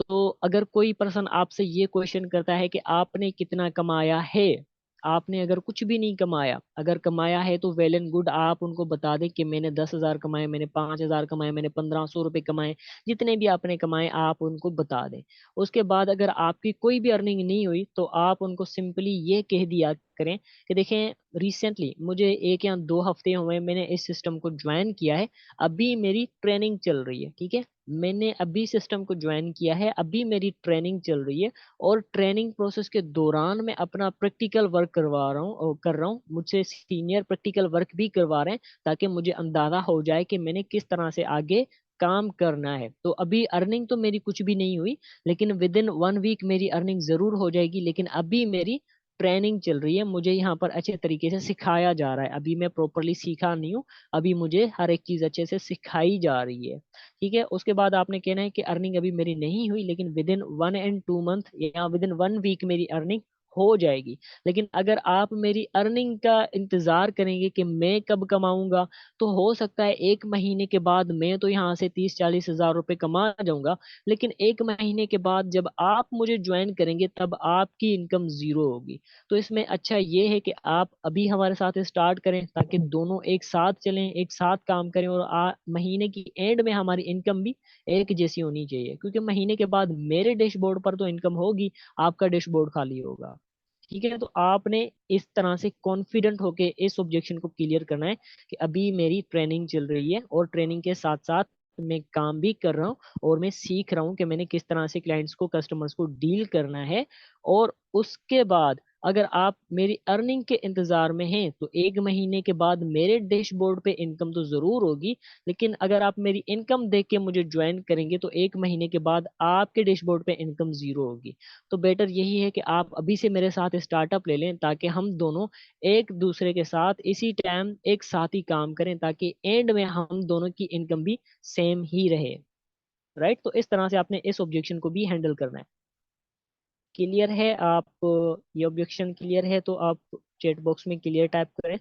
Speaker 1: तो अगर कोई पर्सन आपसे ये क्वेश्चन करता है कि आपने कितना कमाया है, आपने अगर कुछ भी नहीं कमाया, अगर कमाया है तो वेल एंड गुड, आप उनको बता दें कि मैंने 10,000 कमाए, मैंने 5,000 कमाए, मैंने 1,500 रुपये कमाए। जितने भी आपने कमाए आप उनको बता दें। उसके बाद अगर आपकी कोई भी अर्निंग नहीं हुई, तो आप उनको सिंपली ये कह दिया करें कि देखें, रिसेंटली मुझे 1 या 2 हफ्ते हुए मैंने इस सिस्टम को ज्वाइन किया है, अभी मेरी ट्रेनिंग चल रही है, ठीक है। मैंने अभी सिस्टम को ज्वाइन किया है, अभी मेरी ट्रेनिंग चल रही है, और ट्रेनिंग प्रोसेस के दौरान मैं अपना प्रैक्टिकल वर्क करवा रहा हूँ और कर रहा हूँ, मुझसे सीनियर प्रैक्टिकल वर्क भी करवा रहे हैं, ताकि मुझे अंदाजा हो जाए कि मैंने किस तरह से आगे काम करना है। तो अभी अर्निंग तो मेरी कुछ भी नहीं हुई, लेकिन विद इन 1 वीक मेरी अर्निंग जरूर हो जाएगी। लेकिन अभी मेरी ट्रेनिंग चल रही है, मुझे यहाँ पर अच्छे तरीके से सिखाया जा रहा है, अभी मैं प्रॉपरली सीखा नहीं हूँ, अभी मुझे हर एक चीज अच्छे से सिखाई जा रही है। ठीक है, उसके बाद आपने कहना है कि अर्निंग अभी मेरी नहीं हुई, लेकिन विद इन 1 and 2 मंथ या विद इन 1 वीक मेरी अर्निंग हो जाएगी। लेकिन अगर आप मेरी अर्निंग का इंतजार करेंगे कि मैं कब कमाऊंगा, तो हो सकता है 1 महीने के बाद मैं तो यहाँ से 30-40 हज़ार रुपये कमा जाऊंगा, लेकिन 1 महीने के बाद जब आप मुझे ज्वाइन करेंगे तब आपकी इनकम जीरो होगी। तो इसमें अच्छा ये है कि आप अभी हमारे साथ स्टार्ट करें, ताकि दोनों एक साथ चलें, एक साथ काम करें, और महीने की एंड में हमारी इनकम भी एक जैसी होनी चाहिए, क्योंकि महीने के बाद मेरे डैशबोर्ड पर तो इनकम होगी, आपका डैशबोर्ड खाली होगा। ठीक है, तो आपने इस तरह से कॉन्फिडेंट होके इस ऑब्जेक्शन को क्लियर करना है कि अभी मेरी ट्रेनिंग चल रही है, और ट्रेनिंग के साथ साथ मैं काम भी कर रहा हूँ, और मैं सीख रहा हूँ कि मैंने किस तरह से क्लाइंट्स को, कस्टमर्स को डील करना है। और उसके बाद अगर आप मेरी अर्निंग के इंतजार में हैं, तो 1 महीने के बाद मेरे डैशबोर्ड पे इनकम तो जरूर होगी, लेकिन अगर आप मेरी इनकम देख के मुझे ज्वाइन करेंगे तो 1 महीने के बाद आपके डैशबोर्ड पे इनकम जीरो होगी। तो बेटर यही है कि आप अभी से मेरे साथ स्टार्टअप ले लें, ताकि हम दोनों एक दूसरे के साथ इसी टाइम एक साथ ही काम करें, ताकि एंड में हम दोनों की इनकम भी सेम ही रहे। राइट, तो इस तरह से आपने इस ऑब्जेक्शन को भी हैंडल करना है। क्लियर है आप? ये ऑब्जेक्शन क्लियर है तो आप चैट बॉक्स में क्लियर टाइप करें।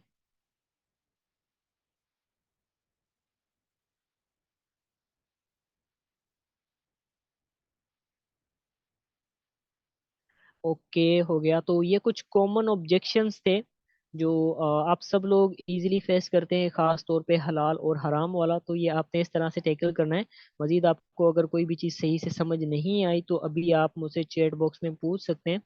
Speaker 1: ओके, हो गया। तो ये कुछ कॉमन ऑब्जेक्शंस थे जो आप सब लोग इजीली फेस करते हैं, खास तौर पे हलाल और हराम वाला। तो ये आपने इस तरह से टैकल करना है। मजीद आपको अगर कोई भी चीज़ सही से समझ नहीं आई तो अभी आप मुझसे चैट बॉक्स में पूछ सकते हैं।